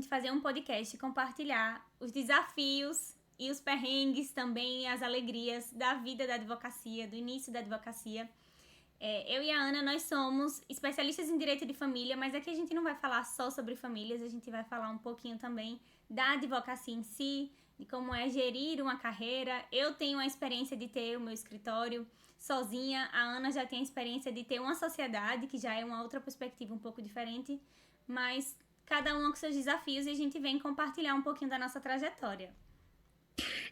gente fazer um podcast e compartilhar os desafios e os perrengues também, as alegrias da vida da advocacia, do início da advocacia. Eu e a Ana, nós somos especialistas em direito de família, mas aqui a gente não vai falar só sobre famílias, a gente vai falar um pouquinho também da advocacia em si, de como é gerir uma carreira. Eu tenho a experiência de ter o meu escritório sozinha, a Ana já tem a experiência de ter uma sociedade, que já é uma outra perspectiva um pouco diferente, mas cada uma com seus desafios, e a gente vem compartilhar um pouquinho da nossa trajetória.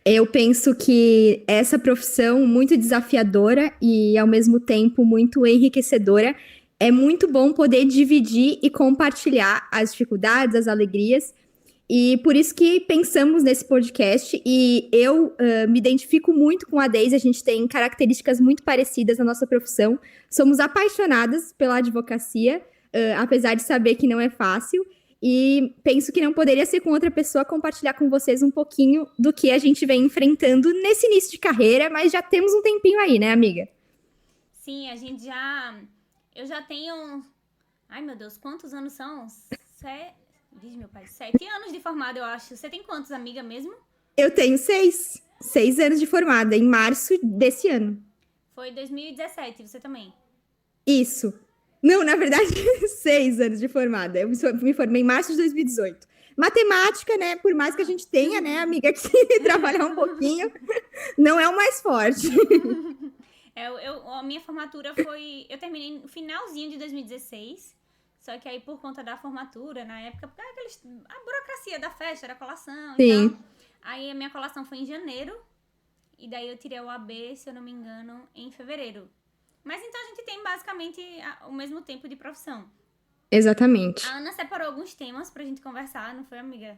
Eu penso que essa profissão muito desafiadora e, ao mesmo tempo, muito enriquecedora, é muito bom poder dividir e compartilhar as dificuldades, as alegrias. E por isso que pensamos nesse podcast. E eu me identifico muito com a Deise, a gente tem características muito parecidas na nossa profissão. Somos apaixonadas pela advocacia, apesar de saber que não é fácil. E penso que não poderia ser com outra pessoa compartilhar com vocês um pouquinho do que a gente vem enfrentando nesse início de carreira, mas já temos um tempinho aí, né, amiga? Sim, a gente já... Eu já tenho... Ai, meu Deus, quantos anos são? Diz meu pai, 7 anos de formada, eu acho. Você tem quantos, amiga, mesmo? Eu tenho 6 anos de formada, em março desse ano. Foi 2017, você também? Isso. Não, na verdade, 6 anos de formada. Eu me formei em março de 2018. Matemática, né? Por mais que a gente tenha, né, amiga, que trabalhar um pouquinho, não é o mais forte. A minha formatura foi... Eu terminei no finalzinho de 2016, só que aí por conta da formatura, na época, porque a burocracia da festa, da colação e Sim. tal. Aí a minha colação foi em janeiro, e daí eu tirei o AB, se eu não me engano, em fevereiro. Mas então a gente tem basicamente o mesmo tempo de profissão. Exatamente. A Ana separou alguns temas pra gente conversar, não foi, amiga?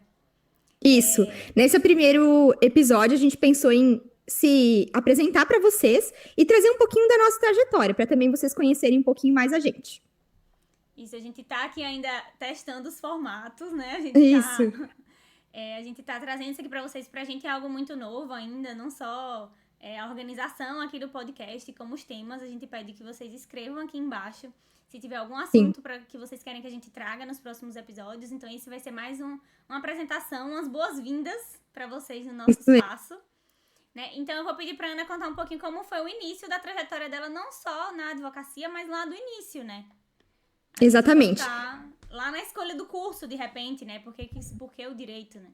Isso. Nesse primeiro episódio, a gente pensou em se apresentar para vocês e trazer um pouquinho da nossa trajetória, para também vocês conhecerem um pouquinho mais a gente. Isso, a gente tá aqui ainda testando os formatos, né? Isso. A gente tá trazendo isso aqui pra vocês. Pra gente é algo muito novo ainda, não só a organização aqui do podcast, como os temas. A gente pede que vocês escrevam aqui embaixo se tiver algum assunto que vocês querem que a gente traga nos próximos episódios. Então esse vai ser mais uma apresentação, umas boas-vindas pra vocês no nosso espaço. Né? Então eu vou pedir pra Ana contar um pouquinho como foi o início da trajetória dela, não só na advocacia, mas lá do início, né? Exatamente. Lá na escolha do curso, de repente, né? Por que o direito, né?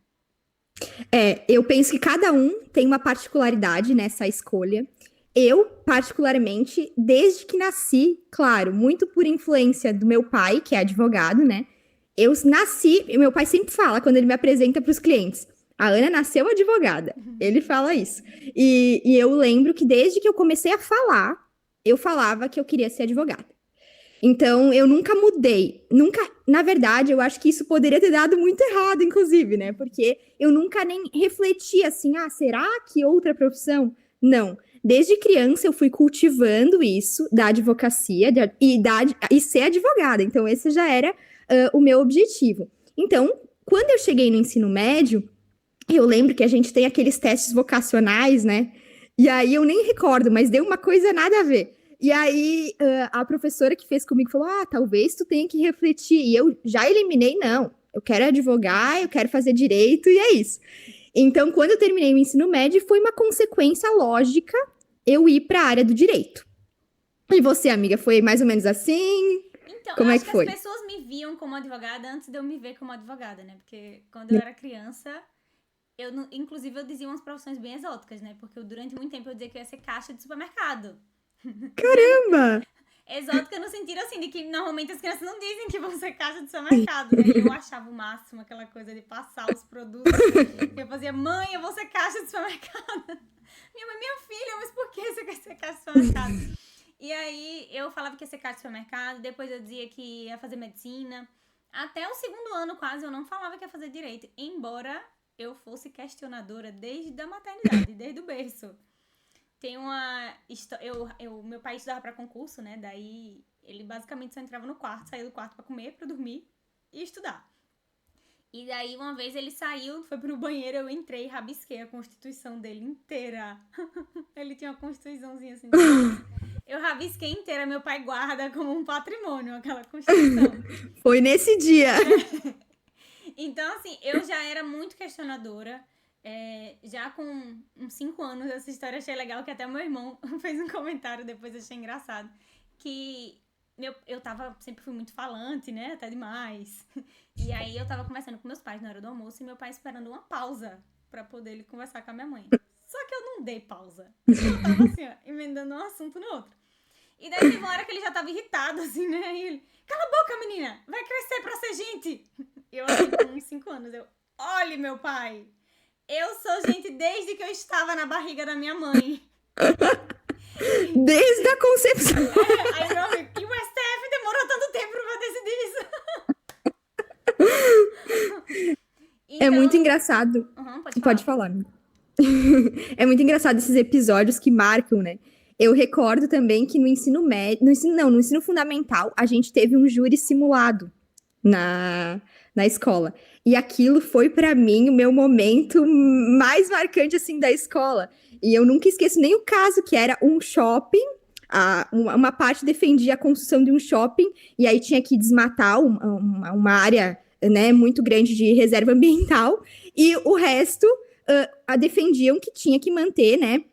Eu penso que cada um tem uma particularidade nessa escolha. Eu, particularmente, desde que nasci, claro, muito por influência do meu pai, que é advogado, né? Eu nasci, e meu pai sempre fala, quando ele me apresenta para os clientes, a Ana nasceu advogada. Ele fala isso. E eu lembro que desde que eu comecei a falar, eu falava que eu queria ser advogada. Então, eu nunca mudei. Na verdade, eu acho que isso poderia ter dado muito errado, inclusive, né? Porque eu nunca nem refleti assim, será que outra profissão? Não. Desde criança, eu fui cultivando isso da advocacia e ser advogada. Então, esse já era o meu objetivo. Então, quando eu cheguei no ensino médio, eu lembro que a gente tem aqueles testes vocacionais, né? E aí, eu nem recordo, mas deu uma coisa nada a ver. E aí, a professora que fez comigo falou, talvez tu tenha que refletir. E eu já eliminei, não. Eu quero advogar, eu quero fazer direito, e é isso. Então, quando eu terminei o ensino médio, foi uma consequência lógica eu ir para a área do direito. E você, amiga, foi mais ou menos assim? Então, como eu é acho que que foi? as pessoas me viam como advogada antes de eu me ver como advogada, né? Porque quando eu era criança, inclusive eu dizia umas profissões bem exóticas, né? Porque durante muito tempo eu dizia que eu ia ser caixa de supermercado. Caramba! Exótica no sentido assim, de que normalmente as crianças não dizem que vão ser caixa de supermercado, né? E eu achava o máximo aquela coisa de passar os produtos. Eu fazia, mãe, eu vou ser caixa de supermercado. Minha mãe, minha filha, mas por que você quer ser caixa de supermercado? E aí eu falava que ia ser caixa de supermercado, depois eu dizia que ia fazer medicina. Até o segundo ano quase eu não falava que ia fazer direito, embora eu fosse questionadora desde a maternidade, desde o berço. Tem uma... meu pai estudava pra concurso, né? Daí ele basicamente só entrava no quarto, saía do quarto pra comer, pra dormir e estudar. E daí uma vez ele saiu, foi pro banheiro, eu entrei e rabisquei a constituição dele inteira. Ele tinha uma constituiçãozinha assim. Eu rabisquei inteira, meu pai guarda como um patrimônio aquela constituição. Foi nesse dia. Então, assim, eu já era muito questionadora. Já com uns 5 anos, essa história eu achei legal, que até meu irmão fez um comentário depois, eu achei engraçado. Que sempre fui muito falante, né? Até demais. E aí eu tava conversando com meus pais na hora do almoço e meu pai esperando uma pausa pra poder ele conversar com a minha mãe. Só que eu não dei pausa. Eu tava assim, ó, emendando um assunto no outro. E daí teve uma hora que ele já tava irritado, assim, né? E ele, cala a boca, menina! Vai crescer pra ser gente! Eu, assim, com uns 5 anos, olhe, meu pai! Eu sou gente desde que eu estava na barriga da minha mãe. Desde a concepção. Aí meu amigo, e o STF demorou tanto tempo pra decidir isso? Então, é muito engraçado. Pode falar, amigo. É muito engraçado esses episódios que marcam, né? Eu recordo também que no ensino médio, no ensino fundamental, a gente teve um júri simulado na escola. E aquilo foi, para mim, o meu momento mais marcante, assim, da escola. E eu nunca esqueço nem o caso, que era um shopping, uma parte defendia a construção de um shopping, e aí tinha que desmatar uma área, né, muito grande de reserva ambiental, e o resto defendiam que tinha que manter, né,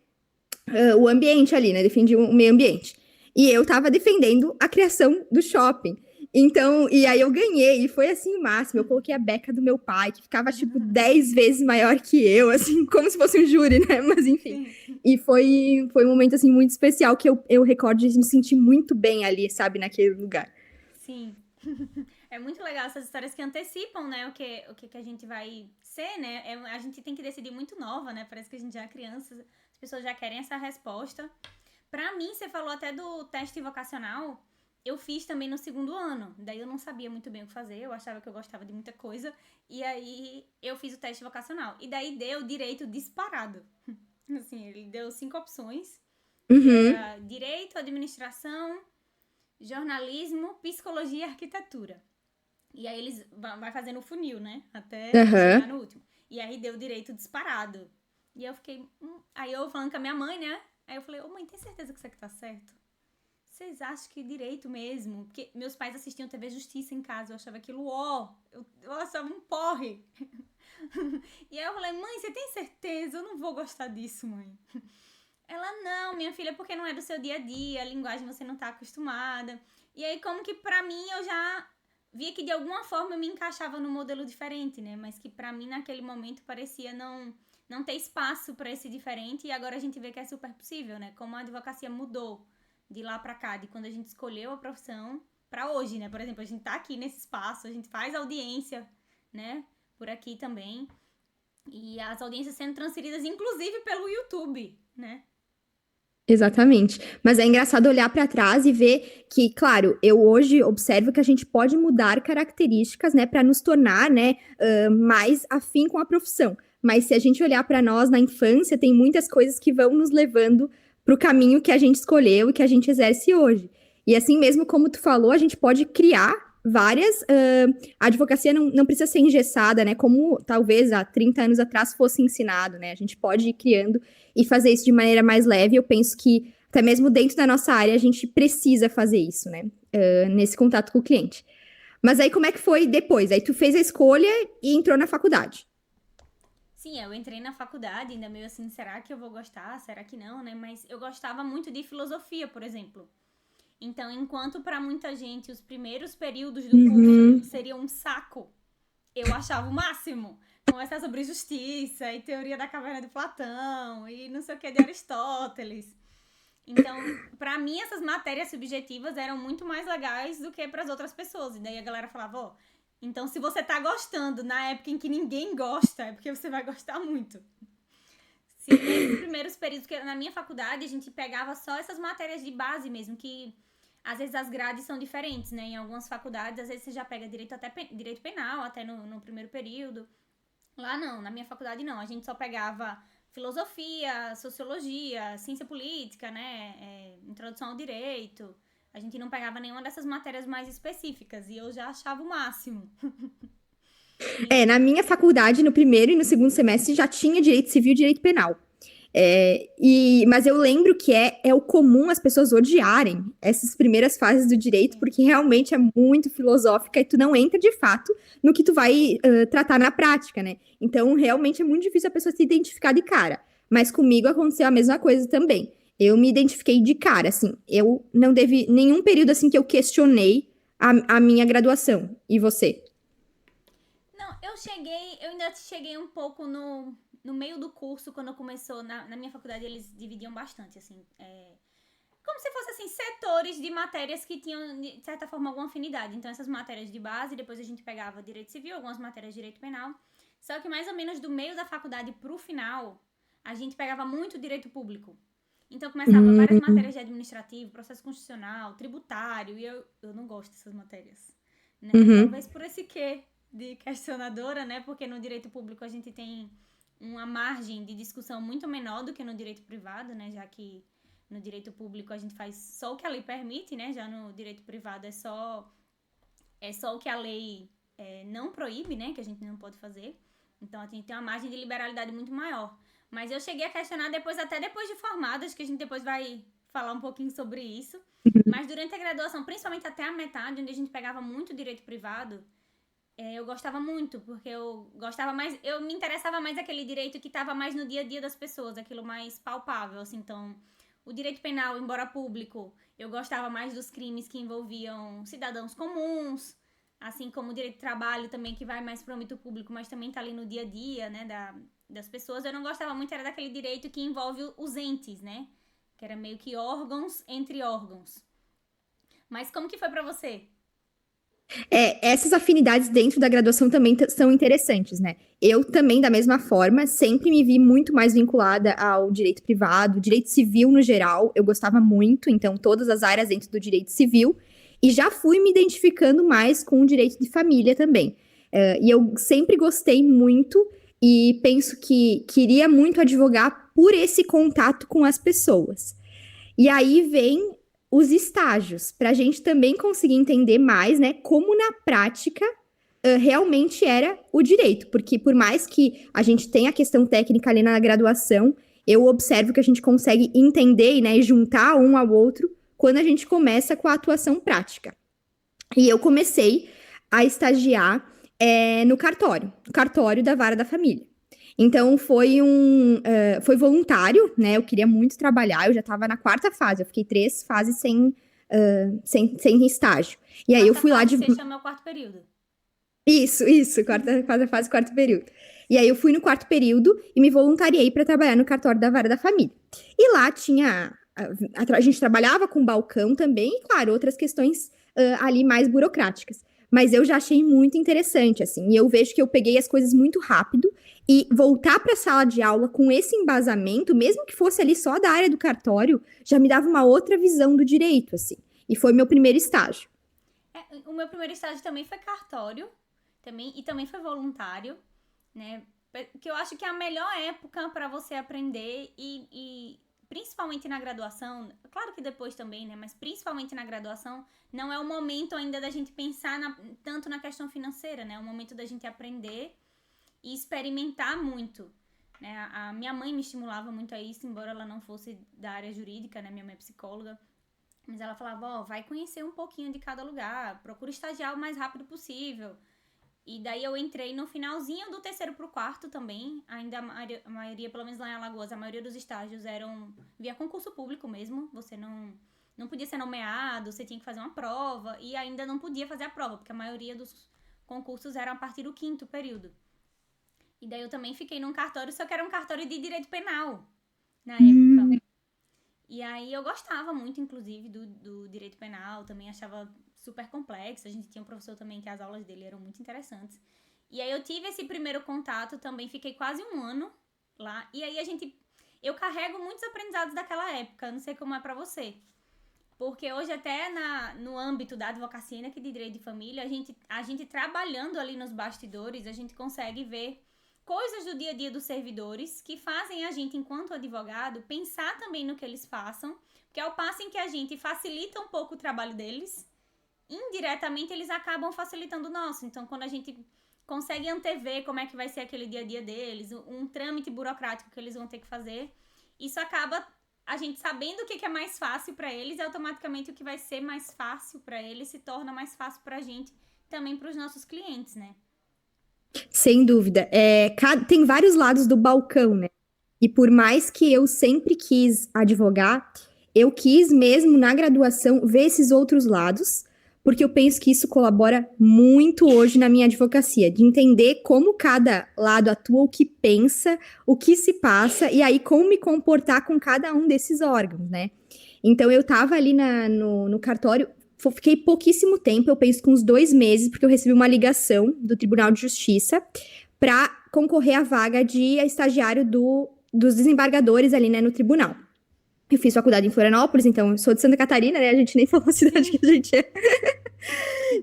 o ambiente ali, né, defendiam o meio ambiente. E eu tava defendendo a criação do shopping. Então, e aí eu ganhei, e foi assim o máximo. Eu coloquei a beca do meu pai, que ficava, tipo, 10 vezes maior que eu, assim, como se fosse um júri, né? Mas enfim. E foi um momento, assim, muito especial, que eu recordo de me sentir muito bem ali, sabe, naquele lugar. Sim. É muito legal essas histórias que antecipam, né, o que a gente vai ser, né? A gente tem que decidir muito nova, né? Parece que a gente já é criança, as pessoas já querem essa resposta. Pra mim, você falou até do teste vocacional. Eu fiz também no 2º ano, daí eu não sabia muito bem o que fazer, eu achava que eu gostava de muita coisa, e aí eu fiz o teste vocacional, e daí deu direito disparado. Assim, ele deu 5 opções, era direito, administração, jornalismo, psicologia e arquitetura. E aí eles vai fazendo o funil, né, até chegar no último. E aí deu direito disparado. E eu fiquei, aí eu falando com a minha mãe, né, aí eu falei, mãe, tem certeza que isso aqui tá certo? Vocês acham que direito mesmo? Porque meus pais assistiam TV Justiça em casa, eu achava aquilo, eu achava um porre. E aí eu falei, mãe, você tem certeza? Eu não vou gostar disso, mãe. Ela, não, minha filha, porque não é do seu dia a dia, a linguagem você não tá acostumada. E aí como que pra mim eu já via que de alguma forma eu me encaixava num modelo diferente, né? Mas que pra mim naquele momento parecia não ter espaço pra esse diferente, e agora a gente vê que é super possível, né? Como a advocacia mudou de lá pra cá, de quando a gente escolheu a profissão pra hoje, né? Por exemplo, a gente tá aqui nesse espaço, a gente faz audiência, né? Por aqui também. E as audiências sendo transferidas, inclusive, pelo YouTube, né? Exatamente. Mas é engraçado olhar para trás e ver que, claro, eu hoje observo que a gente pode mudar características, né, para nos tornar, né, mais afim com a profissão. Mas se a gente olhar para nós na infância, tem muitas coisas que vão nos levando para o caminho que a gente escolheu e que a gente exerce hoje. E assim mesmo como tu falou, a gente pode criar várias... a advocacia não precisa ser engessada, né? Como talvez há 30 anos atrás fosse ensinado, né? A gente pode ir criando e fazer isso de maneira mais leve. Eu penso que até mesmo dentro da nossa área a gente precisa fazer isso, né? Nesse contato com o cliente. Mas aí como é que foi depois? Aí tu fez a escolha e entrou na faculdade. Sim, eu entrei na faculdade, ainda meio assim, será que eu vou gostar? Será que não, né? Mas eu gostava muito de filosofia, por exemplo. Então, enquanto para muita gente os primeiros períodos do curso seriam um saco, eu achava o máximo. Conversar sobre justiça e teoria da caverna de Platão e não sei o que de Aristóteles. Então, para mim, essas matérias subjetivas eram muito mais legais do que para as outras pessoas. E daí a galera falava, então se você tá gostando na época em que ninguém gosta, é porque você vai gostar muito. Sim, nesses primeiros períodos, que na minha faculdade a gente pegava só essas matérias de base mesmo, que às vezes as grades são diferentes, né? Em algumas faculdades, às vezes você já pega direito penal, até no primeiro período. Lá não, na minha faculdade não. A gente só pegava filosofia, sociologia, ciência política, né? Introdução ao direito. A gente não pegava nenhuma dessas matérias mais específicas. E eu já achava o máximo. Na minha faculdade, no primeiro e no segundo semestre, já tinha direito civil e direito penal. Mas eu lembro que é o comum as pessoas odiarem essas primeiras fases do direito, porque realmente é muito filosófica e tu não entra de fato no que tu vai tratar na prática, né? Então, realmente é muito difícil a pessoa se identificar de cara. Mas comigo aconteceu a mesma coisa também. Eu me identifiquei de cara, assim. Eu não teve nenhum período assim que eu questionei a minha graduação. E você? Não, eu ainda cheguei um pouco no meio do curso, quando começou, na minha faculdade eles dividiam bastante, assim, como se fosse, assim, setores de matérias que tinham, de certa forma, alguma afinidade. Então, essas matérias de base, depois a gente pegava direito civil, algumas matérias de direito penal. Só que mais ou menos do meio da faculdade pro final, a gente pegava muito direito público. Então, começava várias matérias de administrativo, processo constitucional, tributário, e eu não gosto dessas matérias, né? Uhum. Talvez por esse quê de questionadora, né? Porque no direito público a gente tem uma margem de discussão muito menor do que no direito privado, né? Já que no direito público a gente faz só o que a lei permite, né? Já no direito privado é só o que a lei não proíbe, né? Que a gente não pode fazer. Então a gente tem uma margem de liberalidade muito maior. Mas eu cheguei a questionar até depois de formada, acho que a gente depois vai falar um pouquinho sobre isso. Mas durante a graduação, principalmente até a metade, onde a gente pegava muito direito privado, eu gostava muito, porque eu me interessava mais aquele direito que estava mais no dia a dia das pessoas, aquilo mais palpável, assim. Então, o direito penal, embora público, eu gostava mais dos crimes que envolviam cidadãos comuns, assim como o direito de trabalho também, que vai mais para o âmbito público, mas também tá ali no dia a dia, né, das pessoas. Eu não gostava muito, era daquele direito que envolve os entes, né, que era meio que órgãos entre órgãos. Mas como que foi para você? Essas afinidades dentro da graduação também são interessantes, né? Eu também, da mesma forma, sempre me vi muito mais vinculada ao direito privado, direito civil no geral, eu gostava muito, então, todas as áreas dentro do direito civil, e já fui me identificando mais com o direito de família também. E eu sempre gostei muito e penso que queria muito advogar por esse contato com as pessoas. E aí vem os estágios, para a gente também conseguir entender mais, né, como na prática realmente era o direito. Porque por mais que a gente tenha a questão técnica ali na graduação, eu observo que a gente consegue entender, né, e juntar um ao outro quando a gente começa com a atuação prática. E eu comecei a estagiar no cartório da Vara da Família. Então foi voluntário, né? Eu queria muito trabalhar, eu já estava na quarta fase, eu fiquei 3 fases sem estágio. E aí eu Quarta fui lá fase, de. você chama o quarto período. Isso, quarta fase, quarto período. E aí eu fui no quarto período e me voluntariei para trabalhar no cartório da Vara da Família. E lá tinha. A gente trabalhava com balcão também, e, claro, outras questões ali mais burocráticas. Mas eu já achei muito interessante, assim. E eu vejo que eu peguei as coisas muito rápido e voltar para a sala de aula com esse embasamento, mesmo que fosse ali só da área do cartório, já me dava uma outra visão do direito, assim. E foi meu primeiro estágio. O meu primeiro estágio também foi cartório, e também foi voluntário, né? Que eu acho que é a melhor época para você aprender e principalmente na graduação, claro que depois também, né? Mas principalmente na graduação, não é o momento ainda da gente pensar tanto na questão financeira, né? É o momento da gente aprender e experimentar muito. Né? A minha mãe me estimulava muito a isso, embora ela não fosse da área jurídica, né? Minha mãe é psicóloga. Mas ela falava, vai conhecer um pouquinho de cada lugar, procura estagiar o mais rápido possível. E daí eu entrei no finalzinho do terceiro pro quarto também. Ainda a maioria, pelo menos lá em Alagoas, a maioria dos estágios eram via concurso público mesmo. Você não podia ser nomeado, você tinha que fazer uma prova. E ainda não podia fazer a prova, porque a maioria dos concursos eram a partir do quinto período. E daí eu também fiquei num cartório, só que era um cartório de direito penal, na época. E aí eu gostava muito, inclusive, do direito penal, também achava super complexo. A gente tinha um professor também que as aulas dele eram muito interessantes. E aí eu tive esse primeiro contato, também fiquei quase um ano lá. E aí eu carrego muitos aprendizados daquela época, não sei como é pra você. Porque hoje até no âmbito da advocacia, aqui de direito de família, a gente trabalhando ali nos bastidores, a gente consegue ver coisas do dia a dia dos servidores que fazem a gente, enquanto advogado, pensar também no que eles façam, porque ao passo em que a gente facilita um pouco o trabalho deles, indiretamente eles acabam facilitando o nosso. Então, quando a gente consegue antever como é que vai ser aquele dia a dia deles, um trâmite burocrático que eles vão ter que fazer, isso acaba a gente sabendo o que é mais fácil pra eles, e automaticamente o que vai ser mais fácil pra eles se torna mais fácil pra gente, também pros nossos clientes, né? Sem dúvida. Tem vários lados do balcão, né? E por mais que eu sempre quis advogar, eu quis mesmo na graduação ver esses outros lados, porque eu penso que isso colabora muito hoje na minha advocacia, de entender como cada lado atua, o que pensa, o que se passa, e aí como me comportar com cada um desses órgãos, né? Então eu tava ali no cartório, fiquei pouquíssimo tempo, eu penso que uns 2 meses, porque eu recebi uma ligação do Tribunal de Justiça para concorrer à vaga de estagiário dos desembargadores ali, né, no tribunal. Eu fiz faculdade em Florianópolis, então eu sou de Santa Catarina, né? A gente nem falou a cidade que a gente é.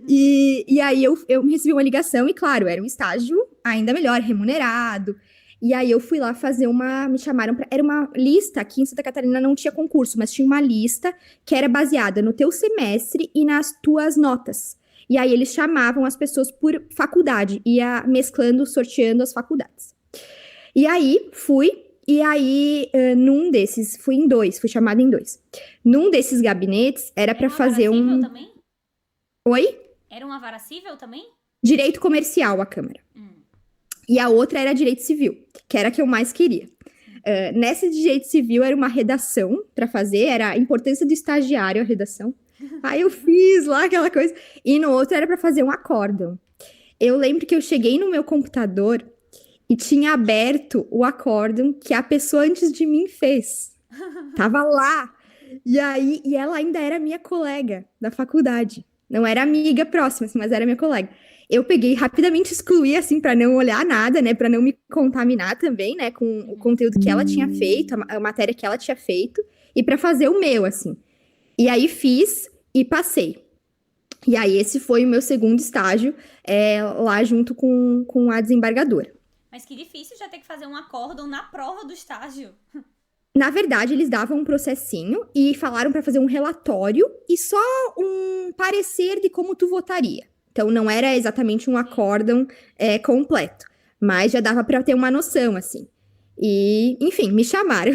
E aí eu recebi uma ligação, e claro, era um estágio ainda melhor, remunerado. E aí eu fui lá fazer me chamaram era uma lista, aqui em Santa Catarina não tinha concurso, mas tinha uma lista que era baseada no teu semestre e nas tuas notas. E aí eles chamavam as pessoas por faculdade, ia mesclando, sorteando as faculdades. E aí num desses, fui chamada em 2. Num desses gabinetes, era para fazer também? Oi? Era uma vara cível também? Direito comercial, a Câmara. E a outra era direito civil, que era a que eu mais queria. Nessa de direito civil era uma redação para fazer, era a importância do estagiário, a redação. Aí eu fiz lá aquela coisa. E no outro era para fazer um acórdão. Eu lembro que eu cheguei no meu computador e tinha aberto o acórdão que a pessoa antes de mim fez. Tava lá. E ela ainda era minha colega da faculdade. Não era amiga próxima, assim, mas era minha colega. Eu peguei rapidamente, excluí, assim, para não olhar nada, né? Para não me contaminar também, né? Com o conteúdo que ela tinha feito, a matéria que ela tinha feito. E para fazer o meu, assim. E aí fiz e passei. E aí esse foi o meu segundo estágio, lá junto com a desembargadora. Mas que difícil já ter que fazer um acórdão na prova do estágio. Na verdade, eles davam um processinho e falaram para fazer um relatório e só um parecer de como tu votaria. Então, não era exatamente um acórdão completo, mas já dava para ter uma noção, assim. E, enfim, me chamaram.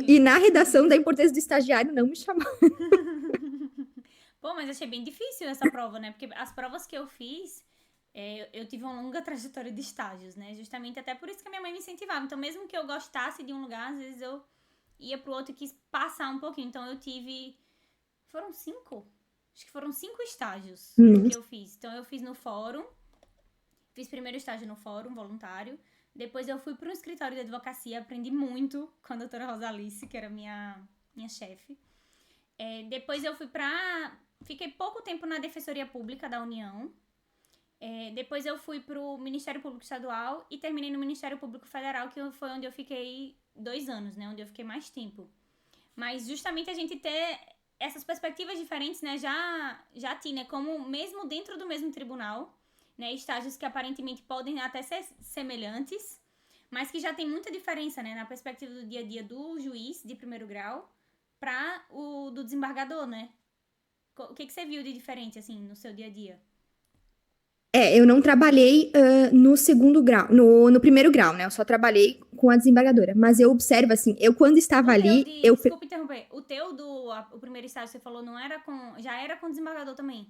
E na redação da importância do estagiário, não me chamaram. Pô, mas achei bem difícil essa prova, né? Porque as provas que eu fiz, eu tive uma longa trajetória de estágios, né? Justamente até por isso que a minha mãe me incentivava. Então, mesmo que eu gostasse de um lugar, às vezes eu ia pro outro e quis passar um pouquinho. Então, eu tive... Foram 5? Acho que foram 5 estágios que eu fiz. Então, eu fiz no fórum. Fiz primeiro estágio no fórum, voluntário. Depois, eu fui para um escritório de advocacia. Aprendi muito com a doutora Rosalice, que era minha chefe. Depois, eu fui Fiquei pouco tempo na Defensoria Pública da União. Depois, eu fui pro Ministério Público Estadual e terminei no Ministério Público Federal, que foi onde eu fiquei 2 anos, né? Onde eu fiquei mais tempo. Mas justamente a gente ter essas perspectivas diferentes, né? Já tinha, né? Como mesmo dentro do mesmo tribunal, né? Estágios que aparentemente podem até ser semelhantes, mas que já tem muita diferença, né? Na perspectiva do dia a dia do juiz de primeiro grau para o do desembargador, né? O que você viu de diferente, assim, no seu dia a dia? Eu não trabalhei no segundo grau, no primeiro grau, né? Eu só trabalhei com a desembargadora. Mas eu observo, assim, eu quando estava ali... Desculpa interromper. O teu o primeiro estágio, você falou, não era já era com desembargador também?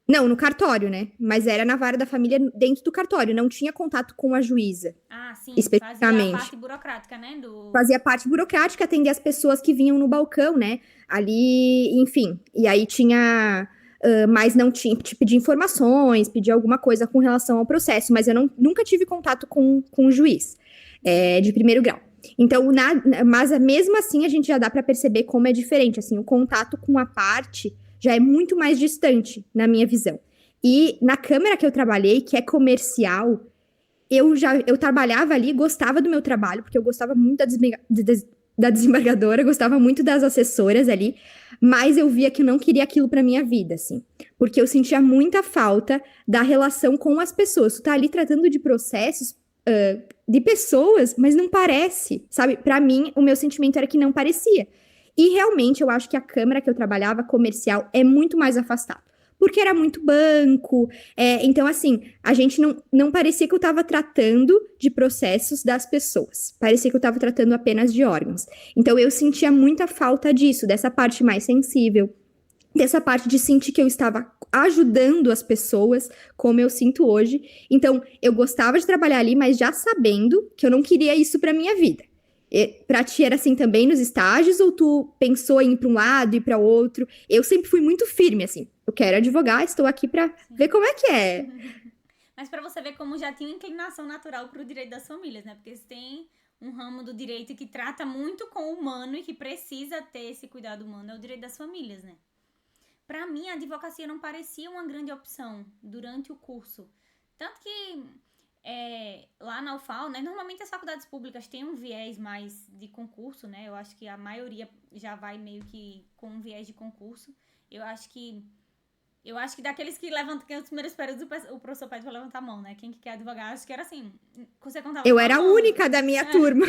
Não, no cartório, né? Mas era na vara da família dentro do cartório. Não tinha contato com a juíza. Ah, sim. Especificamente. Fazia a parte burocrática, né? Fazia parte burocrática, atendia as pessoas que vinham no balcão, né? Ali, enfim. E aí tinha... mas não tinha, te pedir informações, pedir alguma coisa com relação ao processo, mas eu nunca tive contato com o juiz de primeiro grau. Então, mas mesmo assim a gente já dá para perceber como é diferente, assim, o contato com a parte já é muito mais distante, na minha visão. E na Câmara que eu trabalhei, que é comercial, eu trabalhava ali, gostava do meu trabalho, porque eu gostava muito da desembargadora, gostava muito das assessoras ali, mas eu via que eu não queria aquilo pra minha vida, assim. Porque eu sentia muita falta da relação com as pessoas. Tu tá ali tratando de processos de pessoas, mas não parece, sabe? Pra mim, o meu sentimento era que não parecia. E realmente, eu acho que a Câmara que eu trabalhava, comercial, é muito mais afastado. porque era muito banco. Então, assim, a gente não parecia que eu estava tratando de processos das pessoas. Parecia que eu estava tratando apenas de órgãos. Então, eu sentia muita falta disso, dessa parte mais sensível, dessa parte de sentir que eu estava ajudando as pessoas, como eu sinto hoje. Então, eu gostava de trabalhar ali, mas já sabendo que eu não queria isso para minha vida. Pra ti era assim também nos estágios, ou tu pensou em ir para um lado e para outro? Eu sempre fui muito firme, assim. Eu quero advogar, estou aqui para ver como é que é. Mas para você ver como já tinha uma inclinação natural para o direito das famílias, né? Porque você tem um ramo do direito que trata muito com o humano e que precisa ter esse cuidado humano, é o direito das famílias, né? Para mim, a advocacia não parecia uma grande opção durante o curso. Tanto que lá na UFAL, né, normalmente as faculdades públicas têm um viés mais de concurso, né? Eu acho que a maioria já vai meio que com um viés de concurso. Eu acho que daqueles que levantam, que os primeiros períodos o professor pede pra levantar a mão, né? Quem que quer advogar, acho que era assim, você contava Eu com a era a mão. única da minha turma.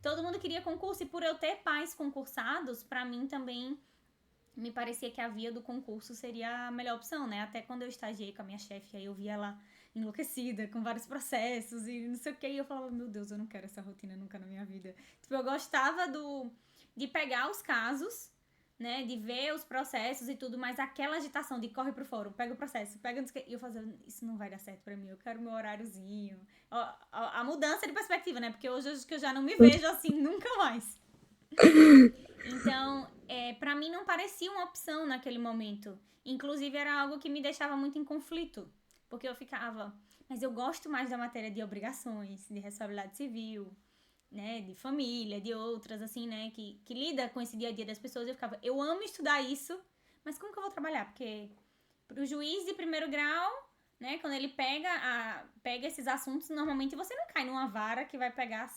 Todo mundo queria concurso, e por eu ter pais concursados, pra mim também me parecia que a via do concurso seria a melhor opção, né? Até quando eu estagiei com a minha chefe, aí eu via ela enlouquecida, com vários processos e não sei o que, e eu falava, meu Deus, eu não quero essa rotina nunca na minha vida. Tipo, eu gostava de pegar os casos, né, de ver os processos e tudo, mas aquela agitação de corre pro fórum, pega o processo, pega não sei o que, e eu fazia, isso não vai dar certo pra mim, eu quero meu horáriozinho. A mudança de perspectiva, né, porque hoje acho que eu já não me vejo assim, nunca mais. Então, pra mim não parecia uma opção naquele momento. Inclusive, era algo que me deixava muito em conflito. Porque eu ficava, mas eu gosto mais da matéria de obrigações, de responsabilidade civil, né, de família, de outras, assim, né, que lida com esse dia a dia das pessoas. Eu ficava, eu amo estudar isso, mas como que eu vou trabalhar? Porque pro juiz de primeiro grau, né, quando ele pega esses assuntos, normalmente você não cai numa vara que vai pegar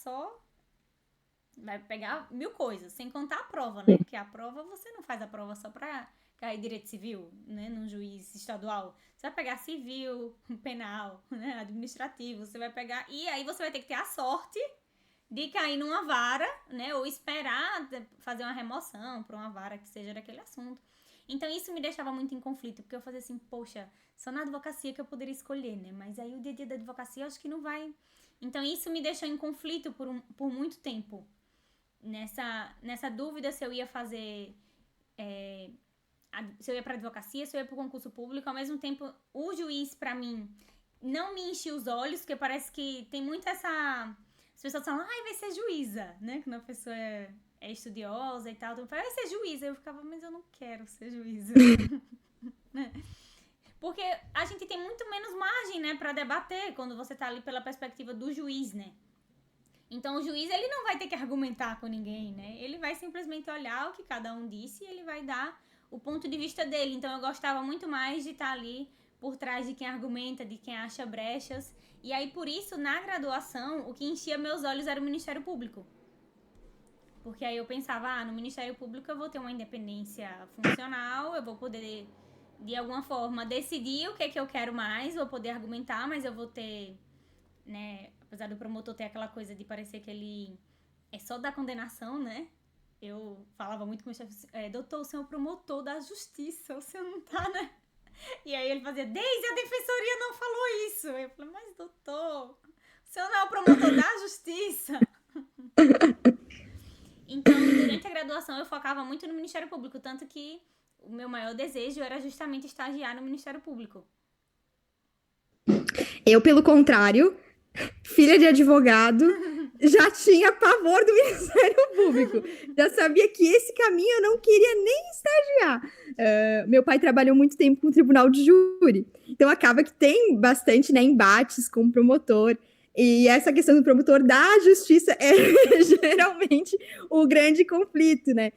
mil coisas, sem contar a prova, né? Porque a prova, você não faz a prova só pra cair direito civil, né? Num juiz estadual. Você vai pegar civil, penal, né? Administrativo, você vai pegar... E aí você vai ter que ter a sorte de cair numa vara, né? Ou esperar fazer uma remoção pra uma vara que seja daquele assunto. Então isso me deixava muito em conflito, porque eu fazia assim, poxa, só na advocacia que eu poderia escolher, né? Mas aí o dia a dia da advocacia eu acho que não vai... Então isso me deixou em conflito por muito tempo. Nessa dúvida se eu ia fazer, se eu ia pra advocacia, se eu ia pro concurso público. Ao mesmo tempo, o juiz, pra mim, não me enchia os olhos, porque parece que tem muito essa... As pessoas falam, vai ser juíza, né? Quando a pessoa é estudiosa e tal, então vai ser juíza. Eu ficava, mas eu não quero ser juíza. Porque a gente tem muito menos margem, né, pra debater quando você tá ali pela perspectiva do juiz, né? Então, o juiz, ele não vai ter que argumentar com ninguém, né? Ele vai simplesmente olhar o que cada um disse e ele vai dar o ponto de vista dele. Então, eu gostava muito mais de estar ali por trás de quem argumenta, de quem acha brechas. E aí, por isso, na graduação, o que enchia meus olhos era o Ministério Público. Porque aí eu pensava, no Ministério Público eu vou ter uma independência funcional, eu vou poder, de alguma forma, decidir o que é que eu quero mais, vou poder argumentar, mas eu vou ter, né... Apesar do promotor ter aquela coisa de parecer que ele é só da condenação, né? Eu falava muito com o meu chefe, doutor, o senhor é o promotor da justiça, o senhor não tá, né? E aí ele fazia, desde a defensoria não falou isso. Eu falei, mas doutor, o senhor não é o promotor da justiça? Então, durante a graduação, eu focava muito no Ministério Público, tanto que o meu maior desejo era justamente estagiar no Ministério Público. Eu, pelo contrário, filha de advogado, já tinha pavor do Ministério Público. Já sabia que esse caminho eu não queria nem estagiar. Meu pai trabalhou muito tempo com o tribunal de júri. Então, acaba que tem bastante, né, embates com o promotor. E essa questão do promotor da justiça é geralmente o grande conflito, né?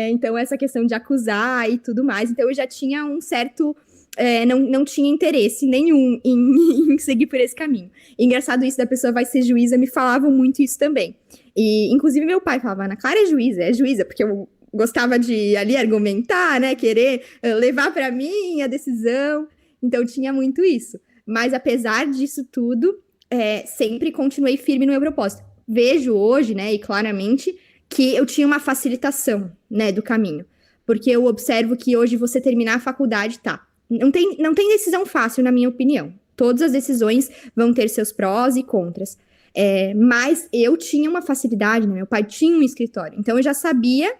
Então, essa questão de acusar e tudo mais. Então, eu já tinha um certo... não tinha interesse nenhum em seguir por esse caminho. E engraçado isso da pessoa vai ser juíza, me falavam muito isso também. E, inclusive, meu pai falava, Ana Clara é juíza, porque eu gostava de ali argumentar, né, querer levar para mim a decisão. Então, tinha muito isso. Mas, apesar disso tudo, sempre continuei firme no meu propósito. Vejo hoje, né, e claramente, que eu tinha uma facilitação, né, do caminho. Porque eu observo que hoje você terminar a faculdade, não tem decisão fácil, na minha opinião. Todas as decisões vão ter seus prós e contras. Mas eu tinha uma facilidade, né? Meu pai tinha um escritório, então eu já sabia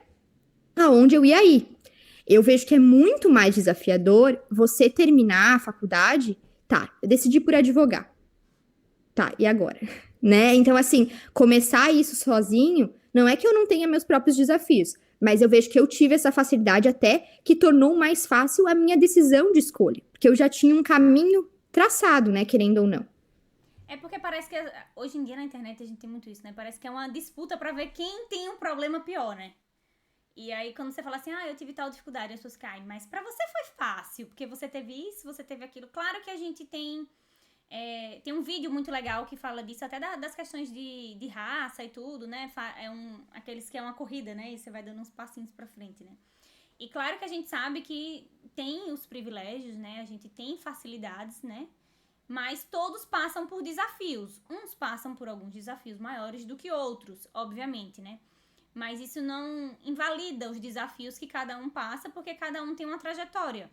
aonde eu ia ir. Eu vejo que é muito mais desafiador você terminar a faculdade. Tá, eu decidi por advogar. Tá, e agora? Né? Então, assim, começar isso sozinho, não é que eu não tenha meus próprios desafios, mas eu vejo que eu tive essa facilidade até que tornou mais fácil a minha decisão de escolha, porque eu já tinha um caminho traçado, né, querendo ou não. É porque parece que hoje em dia na internet a gente tem muito isso, né? Parece que é uma disputa pra ver quem tem um problema pior, né? E aí quando você fala assim, eu tive tal dificuldade, as pessoas caem, mas pra você foi fácil, porque você teve isso, você teve aquilo. Claro que a gente tem um vídeo muito legal que fala disso, até das questões de raça e tudo, né? Aqueles que é uma corrida, né? E você vai dando uns passinhos pra frente, né? E claro que a gente sabe que tem os privilégios, né? A gente tem facilidades, né? Mas todos passam por desafios. Uns passam por alguns desafios maiores do que outros, obviamente, né? Mas isso não invalida os desafios que cada um passa, porque cada um tem uma trajetória,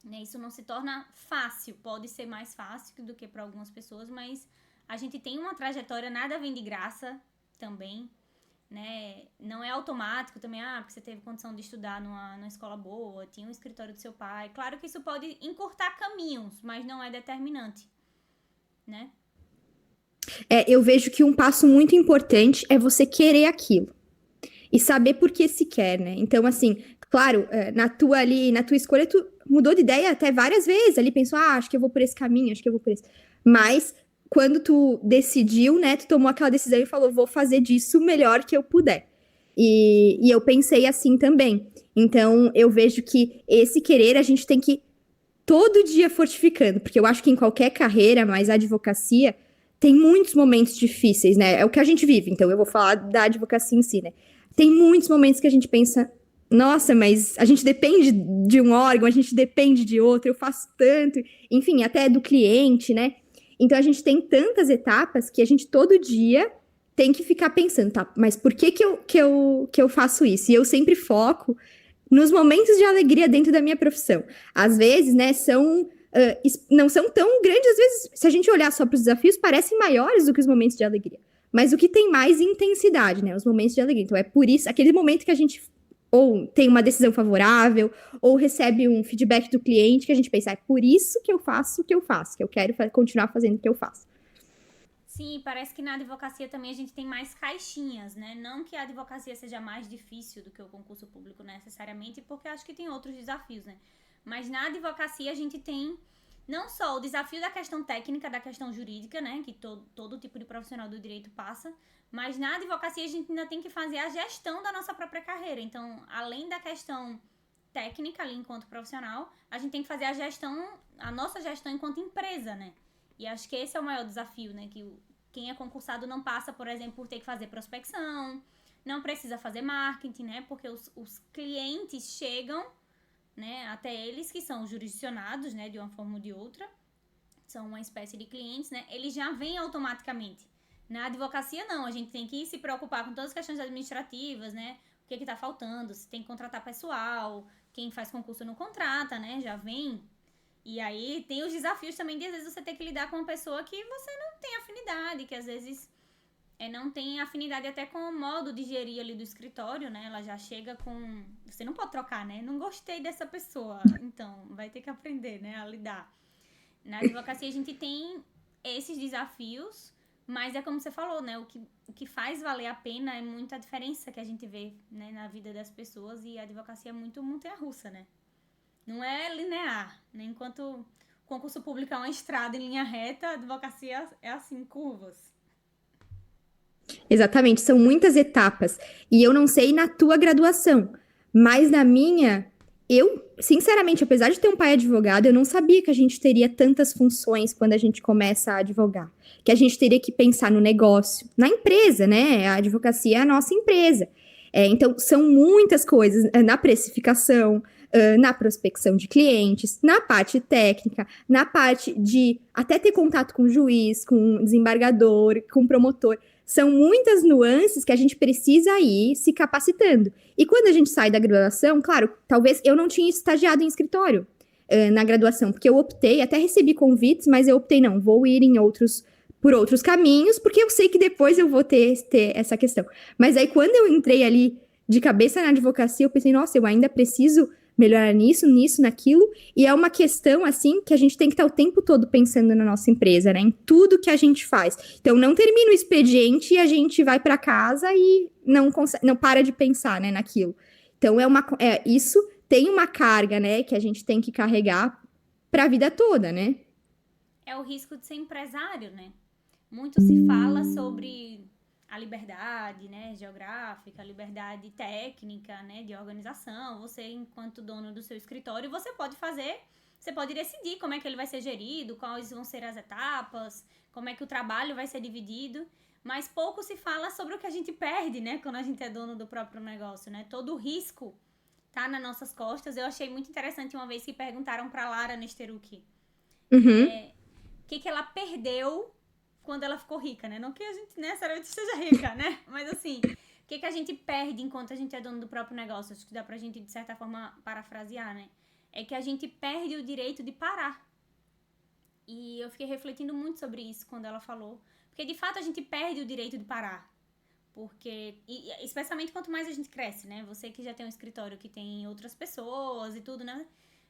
né? Isso não se torna fácil, pode ser mais fácil do que para algumas pessoas, mas a gente tem uma trajetória, nada vem de graça também, né? Não é automático também, porque você teve condição de estudar numa escola boa, tinha um escritório do seu pai. Claro que isso pode encurtar caminhos, mas não é determinante, né? Eu vejo que um passo muito importante é você querer aquilo e saber por que se quer, né? Então, assim, claro, na tua escolha, tu mudou de ideia até várias vezes, ali pensou, acho que eu vou por esse caminho, acho que eu vou por esse. Mas, quando tu decidiu, né, tu tomou aquela decisão e falou, vou fazer disso o melhor que eu puder. E eu pensei assim também. Então, eu vejo que esse querer a gente tem que todo dia fortificando, porque eu acho que em qualquer carreira, mas a advocacia tem muitos momentos difíceis, né? É o que a gente vive, então eu vou falar da advocacia em si, né? Tem muitos momentos que a gente pensa, nossa, mas a gente depende de um órgão, a gente depende de outro, eu faço tanto, enfim, até do cliente, né? Então a gente tem tantas etapas que a gente todo dia tem que ficar pensando, tá, mas por que eu faço isso? E eu sempre foco nos momentos de alegria dentro da minha profissão. Às vezes, né, não são tão grandes, às vezes, se a gente olhar só para os desafios, parecem maiores do que os momentos de alegria. Mas o que tem mais intensidade, né? Os momentos de alegria. Então, é por isso, aquele momento que a gente ou tem uma decisão favorável, ou recebe um feedback do cliente, que a gente pensa, é por isso que eu faço o que eu faço, que eu quero continuar fazendo o que eu faço. Sim, parece que na advocacia também a gente tem mais caixinhas, né? Não que a advocacia seja mais difícil do que o concurso público necessariamente, porque acho que tem outros desafios, né? Mas na advocacia a gente tem não só o desafio da questão técnica, da questão jurídica, né? Que todo tipo de profissional do direito passa, mas na advocacia a gente ainda tem que fazer a gestão da nossa própria carreira. Então, além da questão técnica ali enquanto profissional, a gente tem que fazer a nossa gestão enquanto empresa, né? E acho que esse é o maior desafio, né? Que quem é concursado não passa, por exemplo, por ter que fazer prospecção, não precisa fazer marketing, né? Porque os clientes chegam, né, até eles, que são jurisdicionados, né, de uma forma ou de outra, são uma espécie de clientes, né? Eles já vêm automaticamente. Na advocacia, não. A gente tem que se preocupar com todas as questões administrativas, né? O que tá faltando, se tem que contratar pessoal, quem faz concurso não contrata, né? Já vem. E aí tem os desafios também de, às vezes, você ter que lidar com uma pessoa que você não tem afinidade, que às vezes não tem afinidade até com o modo de gerir ali do escritório, né? Ela já chega com... Você não pode trocar, né? Não gostei dessa pessoa. Então, vai ter que aprender, né? A lidar. Na advocacia a gente tem esses desafios, mas é como você falou, né? O que faz valer a pena é muita diferença que a gente vê, né, na vida das pessoas, e a advocacia é muito montanha-russa, né? Não é linear, né? Enquanto o concurso público é uma estrada em linha reta, a advocacia é assim, curvas. Exatamente, são muitas etapas. E eu não sei na tua graduação, mas na minha, eu, sinceramente, apesar de ter um pai advogado, eu não sabia que a gente teria tantas funções quando a gente começa a advogar. Que a gente teria que pensar no negócio, na empresa, né? A advocacia é a nossa empresa. Então, são muitas coisas na precificação, na prospecção de clientes, na parte técnica, na parte de até ter contato com o juiz, com o desembargador, com o promotor. São muitas nuances que a gente precisa ir se capacitando. E quando a gente sai da graduação, claro, talvez eu não tinha estagiado em escritório. na graduação, porque eu optei, até recebi convites, mas eu optei, não, vou ir por outros caminhos, porque eu sei que depois eu vou ter essa questão. Mas aí, quando eu entrei ali de cabeça na advocacia, eu pensei, nossa, eu ainda preciso melhorar nisso, naquilo, e é uma questão, assim, que a gente tem que estar o tempo todo pensando na nossa empresa, né, em tudo que a gente faz. Então, não termina o expediente e a gente vai para casa e não para de pensar, né, naquilo. Então, isso tem uma carga, né, que a gente tem que carregar para a vida toda, né? É o risco de ser empresário, né? Muito se fala sobre a liberdade, né, geográfica, a liberdade técnica, né, de organização. Você, enquanto dono do seu escritório, você pode decidir como é que ele vai ser gerido, quais vão ser as etapas, como é que o trabalho vai ser dividido. Mas pouco se fala sobre o que a gente perde, né, quando a gente é dono do próprio negócio, né? Todo o risco tá nas nossas costas. Eu achei muito interessante uma vez que perguntaram pra Lara Nesteruk o que ela perdeu quando ela ficou rica, né? Não que a gente necessariamente seja rica, né? Mas assim, o que a gente perde enquanto a gente é dono do próprio negócio? Acho que dá pra gente, de certa forma, parafrasear, né? É que a gente perde o direito de parar. E eu fiquei refletindo muito sobre isso quando ela falou. Porque, de fato, a gente perde o direito de parar. Porque, especialmente quanto mais a gente cresce, né? Você que já tem um escritório que tem outras pessoas e tudo, né?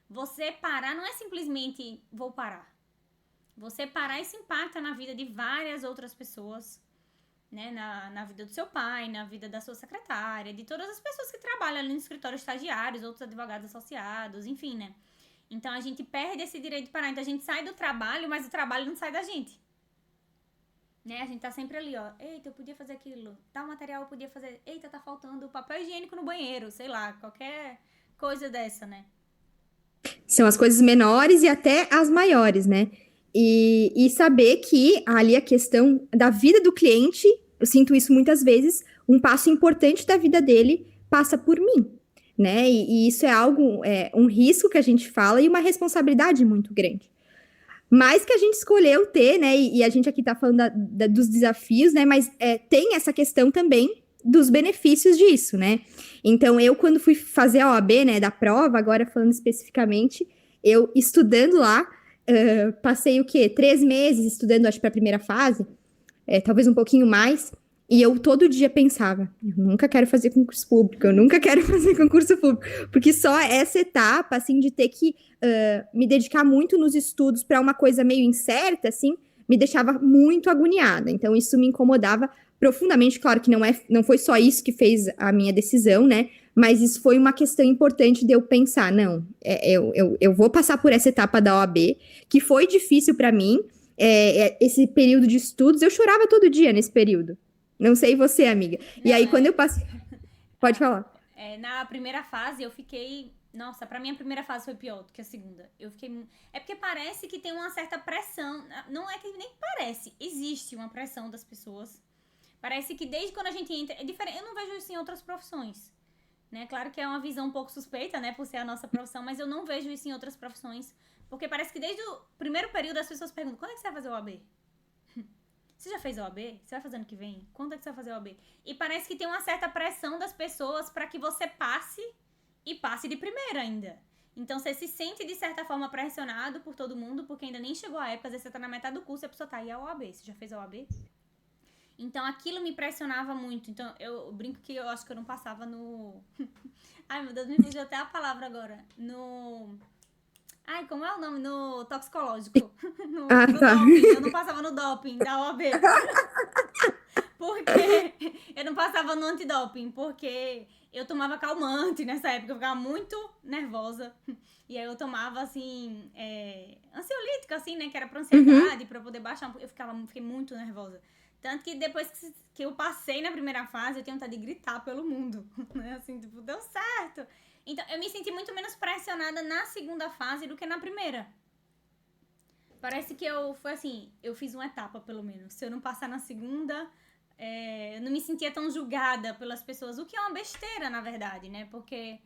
Você parar não é simplesmente vou parar. Você parar, isso impacta na vida de várias outras pessoas, né? Na vida do seu pai, na vida da sua secretária, de todas as pessoas que trabalham ali no escritório, estagiários, outros advogados associados, enfim, né? Então, a gente perde esse direito de parar. Então, a gente sai do trabalho, mas o trabalho não sai da gente. Né? A gente tá sempre ali, ó. Eita, eu podia fazer aquilo. Tal material eu podia fazer. Eita, tá faltando papel higiênico no banheiro. Sei lá, qualquer coisa dessa, né? São as coisas menores e até as maiores, né? E saber que ali a questão da vida do cliente, eu sinto isso muitas vezes, um passo importante da vida dele passa por mim, né? E isso é algo, um risco que a gente fala e uma responsabilidade muito grande. Mas que a gente escolheu ter, né? E a gente aqui tá falando dos desafios, né? Mas tem essa questão também dos benefícios disso, né? Então, eu, quando fui fazer a OAB, né, da prova, agora falando especificamente, eu estudando lá, passei o quê? 3 meses estudando, acho, para a primeira fase, talvez um pouquinho mais, e eu todo dia pensava, eu nunca quero fazer concurso público, eu nunca quero fazer concurso público, porque só essa etapa, assim, de ter que me dedicar muito nos estudos para uma coisa meio incerta, assim, me deixava muito agoniada. Então, isso me incomodava profundamente. Claro que não foi só isso que fez a minha decisão, né? Mas isso foi uma questão importante de eu pensar, não, eu vou passar por essa etapa da OAB, que foi difícil para mim, esse período de estudos, eu chorava todo dia nesse período. Não sei você, amiga. E aí, quando eu passei... Pode falar. Na primeira fase, eu fiquei... Nossa, pra mim a primeira fase foi pior do que a segunda. Eu fiquei... É porque parece que tem uma certa pressão. Não é que nem parece. Existe uma pressão das pessoas. Parece que desde quando a gente entra... É diferente. Eu não vejo isso em outras profissões. Né? Claro que é uma visão um pouco suspeita, né? Por ser a nossa profissão. Mas eu não vejo isso em outras profissões. Porque parece que desde o primeiro período as pessoas perguntam: quando é que você vai fazer o OAB? Você já fez a OAB? Você vai fazer ano que vem? Quando é que você vai fazer a OAB? E parece que tem uma certa pressão das pessoas pra que você passe... E passe de primeira ainda. Então, você se sente, de certa forma, pressionado por todo mundo, porque ainda nem chegou a época, às vezes você tá na metade do curso e a pessoa tá aí, a OAB. Você já fez a OAB? Então, aquilo me pressionava muito. Então, eu brinco que eu acho que eu não passava no... Ai, meu Deus, me fugiu até a palavra agora. Ai, como é o nome? No toxicológico. No tá. doping. Eu não passava no doping da OAB. Porque eu não passava no antidoping, porque eu tomava calmante nessa época, eu ficava muito nervosa. E aí eu tomava, assim, ansiolítico, assim, né, que era pra ansiedade, pra poder baixar. Fiquei muito nervosa. Tanto que depois que eu passei na primeira fase, eu tinha vontade de gritar pelo mundo, né, assim, tipo, deu certo. Então, eu me senti muito menos pressionada na segunda fase do que na primeira. Parece que foi assim, eu fiz uma etapa, pelo menos. Se eu não passar na segunda... eu não me sentia tão julgada pelas pessoas, o que é uma besteira, na verdade, né? Porque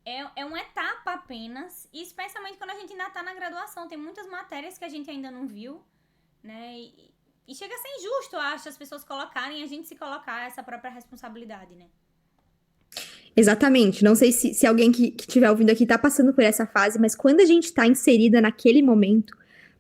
é uma etapa apenas, e especialmente quando a gente ainda tá na graduação. Tem muitas matérias que a gente ainda não viu, né? E chega a ser injusto, eu acho, as pessoas colocarem, a gente se colocar essa própria responsabilidade, né? Exatamente. Não sei se alguém que estiver ouvindo aqui tá passando por essa fase, mas quando a gente tá inserida naquele momento,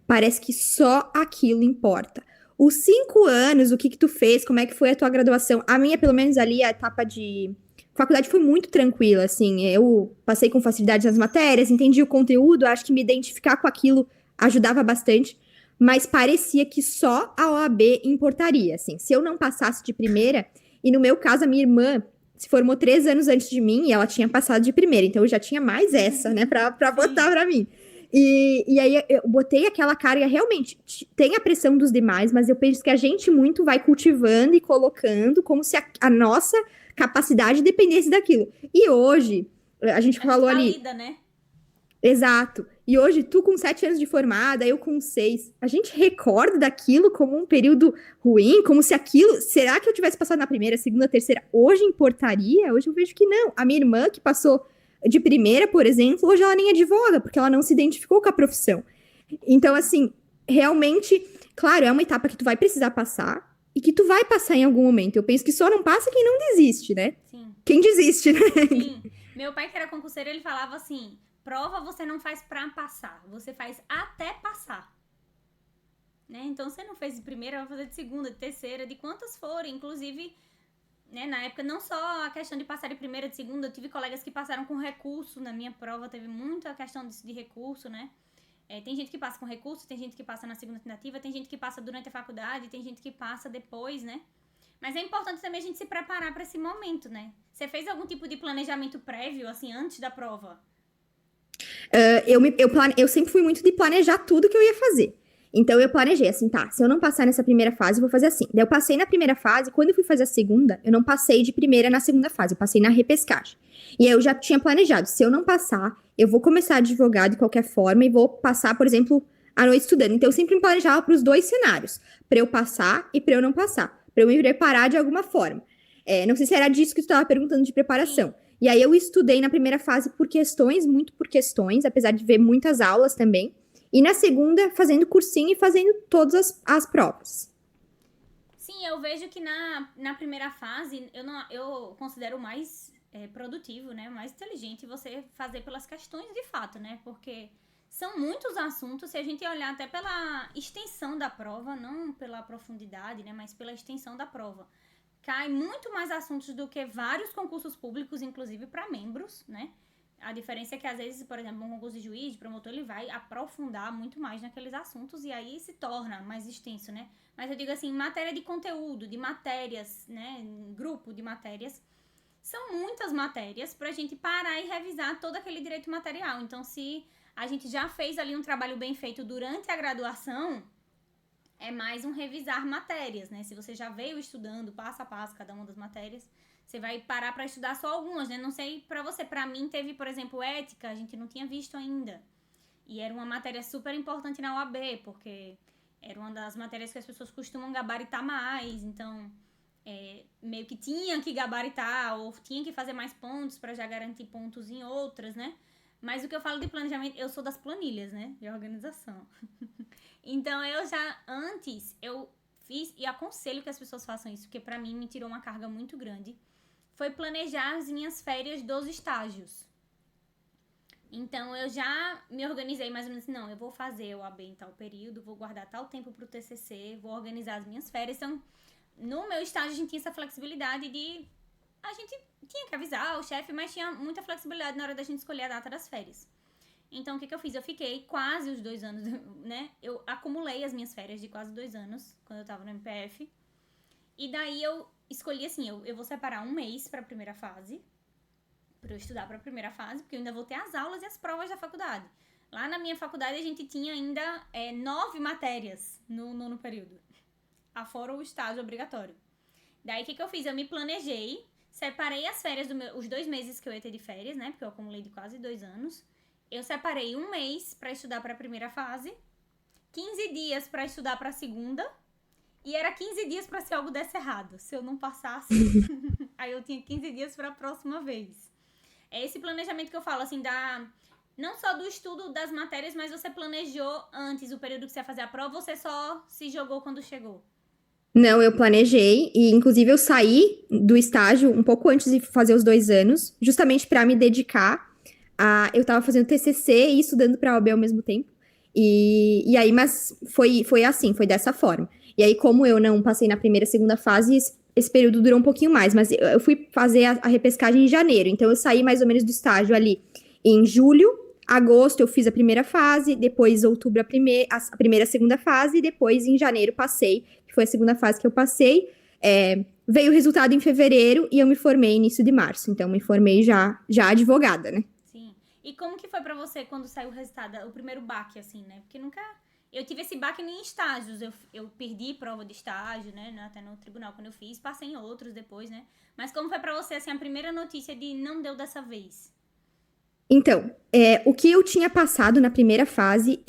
parece que só aquilo importa. Os 5 anos, o que tu fez, como é que foi a tua graduação? A minha, pelo menos ali, a etapa de faculdade foi muito tranquila, assim. Eu passei com facilidade nas matérias, entendi o conteúdo, acho que me identificar com aquilo ajudava bastante, mas parecia que só a OAB importaria, assim. Se eu não passasse de primeira, e no meu caso, a minha irmã se formou 3 anos antes de mim e ela tinha passado de primeira, então eu já tinha mais essa, né, pra botar pra mim. E aí eu botei aquela carga, realmente, tem a pressão dos demais, mas eu penso que a gente muito vai cultivando e colocando como se a nossa capacidade dependesse daquilo. E hoje, a gente falou ali... valida, né? Exato. E hoje, tu com 7 anos de formada, eu com 6. A gente recorda daquilo como um período ruim, como se aquilo... Será que eu tivesse passado na primeira, segunda, terceira? Hoje importaria? Hoje eu vejo que não. A minha irmã, que passou de primeira, por exemplo, hoje ela nem advoga, porque ela não se identificou com a profissão. Então, assim, realmente, claro, é uma etapa que tu vai precisar passar e que tu vai passar em algum momento. Eu penso que só não passa quem não desiste, né? Sim. Quem desiste, né? Sim. Meu pai, que era concurseiro, ele falava assim: prova você não faz pra passar, você faz até passar. Né? Então, você não fez de primeira, vai fazer de segunda, de terceira, de quantas forem. Inclusive, né, na época, não só a questão de passar de primeira, de segunda, eu tive colegas que passaram com recurso. Na minha prova teve muita questão disso de recurso, né? Tem gente que passa com recurso, tem gente que passa na segunda tentativa, tem gente que passa durante a faculdade, tem gente que passa depois, né? Mas é importante também a gente se preparar para esse momento, né? Você fez algum tipo de planejamento prévio, assim, antes da prova? Eu sempre fui muito de planejar tudo que eu ia fazer. Então, eu planejei assim, tá, se eu não passar nessa primeira fase, eu vou fazer assim. Daí eu passei na primeira fase, quando eu fui fazer a segunda, eu não passei de primeira na segunda fase, eu passei na repescagem. E aí eu já tinha planejado, se eu não passar, eu vou começar a advogar de qualquer forma e vou passar, por exemplo, a noite estudando. Então, eu sempre me planejava para os 2 cenários, para eu passar e para eu não passar, para eu me preparar de alguma forma. Não sei se era disso que tu estava perguntando de preparação. Sim. E aí eu estudei na primeira fase por questões, muito por questões, apesar de ver muitas aulas também. E na segunda, fazendo cursinho e fazendo todas as provas. Sim, eu vejo que na primeira fase, eu considero mais produtivo, né? Mais inteligente você fazer pelas questões de fato, né? Porque são muitos assuntos, se a gente olhar até pela extensão da prova, não pela profundidade, né? Mas pela extensão da prova. Cai muito mais assuntos do que vários concursos públicos, inclusive para membros, né? A diferença é que, às vezes, por exemplo, um concurso de juiz, de promotor, ele vai aprofundar muito mais naqueles assuntos e aí se torna mais extenso, né? Mas eu digo assim, matéria de conteúdo, de matérias, né? Grupo de matérias. São muitas matérias pra gente parar e revisar todo aquele direito material. Então, se a gente já fez ali um trabalho bem feito durante a graduação, é mais um revisar matérias, né? Se você já veio estudando passo a passo cada uma das matérias, você vai parar para estudar só algumas, né? Não sei pra você, pra mim teve, por exemplo, ética, a gente não tinha visto ainda. E era uma matéria super importante na UAB, porque era uma das matérias que as pessoas costumam gabaritar mais, então meio que tinha que gabaritar ou tinha que fazer mais pontos para já garantir pontos em outras, né? Mas o que eu falo de planejamento, eu sou das planilhas, né? De organização. Então, eu fiz e aconselho que as pessoas façam isso, porque pra mim me tirou uma carga muito grande. Foi planejar as minhas férias dos estágios. Então, eu já me organizei mais ou menos assim, não, eu vou fazer o AB em tal período, vou guardar tal tempo pro TCC, vou organizar as minhas férias. Então, no meu estágio, a gente tinha essa flexibilidade de... A gente tinha que avisar o chefe, mas tinha muita flexibilidade na hora da gente escolher a data das férias. Então, o que eu fiz? Eu fiquei quase os 2 anos, né? Eu acumulei as minhas férias de quase 2 anos, quando eu tava no MPF. E daí, eu escolhi assim, eu vou separar um mês pra primeira fase, pra eu estudar pra primeira fase, porque eu ainda vou ter as aulas e as provas da faculdade. Lá na minha faculdade, a gente tinha ainda 9 matérias no nono período, afora o estágio obrigatório. Daí, o que eu fiz? Eu me planejei, separei as férias, os 2 meses que eu ia ter de férias, né? Porque eu acumulei de quase 2 anos. Eu separei um mês pra estudar pra primeira fase, 15 dias pra estudar pra segunda, e era 15 dias pra se algo desse errado. Se eu não passasse, aí eu tinha 15 dias pra próxima vez. É esse planejamento que eu falo, assim, não só do estudo das matérias, mas você planejou antes o período que você ia fazer a prova, ou você só se jogou quando chegou? Não, eu planejei e, inclusive, eu saí do estágio um pouco antes de fazer os 2 anos, justamente para me dedicar a. Eu tava fazendo TCC e estudando para a OAB ao mesmo tempo. E aí, mas foi assim, foi dessa forma. E aí, como eu não passei na primeira e segunda fase, esse período durou um pouquinho mais, mas eu fui fazer a repescagem em janeiro. Então, eu saí mais ou menos do estágio ali em julho. Agosto eu fiz a primeira fase, depois outubro a primeira, a segunda fase, e depois em janeiro passei, que foi a segunda fase que eu passei. Veio o resultado em fevereiro e eu me formei início de março. Então, me formei já advogada, né? Sim. E como que foi pra você quando saiu o resultado, o primeiro baque, assim, né? Porque nunca... Eu tive esse baque em estágios, eu perdi prova de estágio, né? Até no tribunal quando eu fiz, passei em outros depois, né? Mas como foi pra você, assim, a primeira notícia de não deu dessa vez? Então, o que eu tinha passado na primeira fase,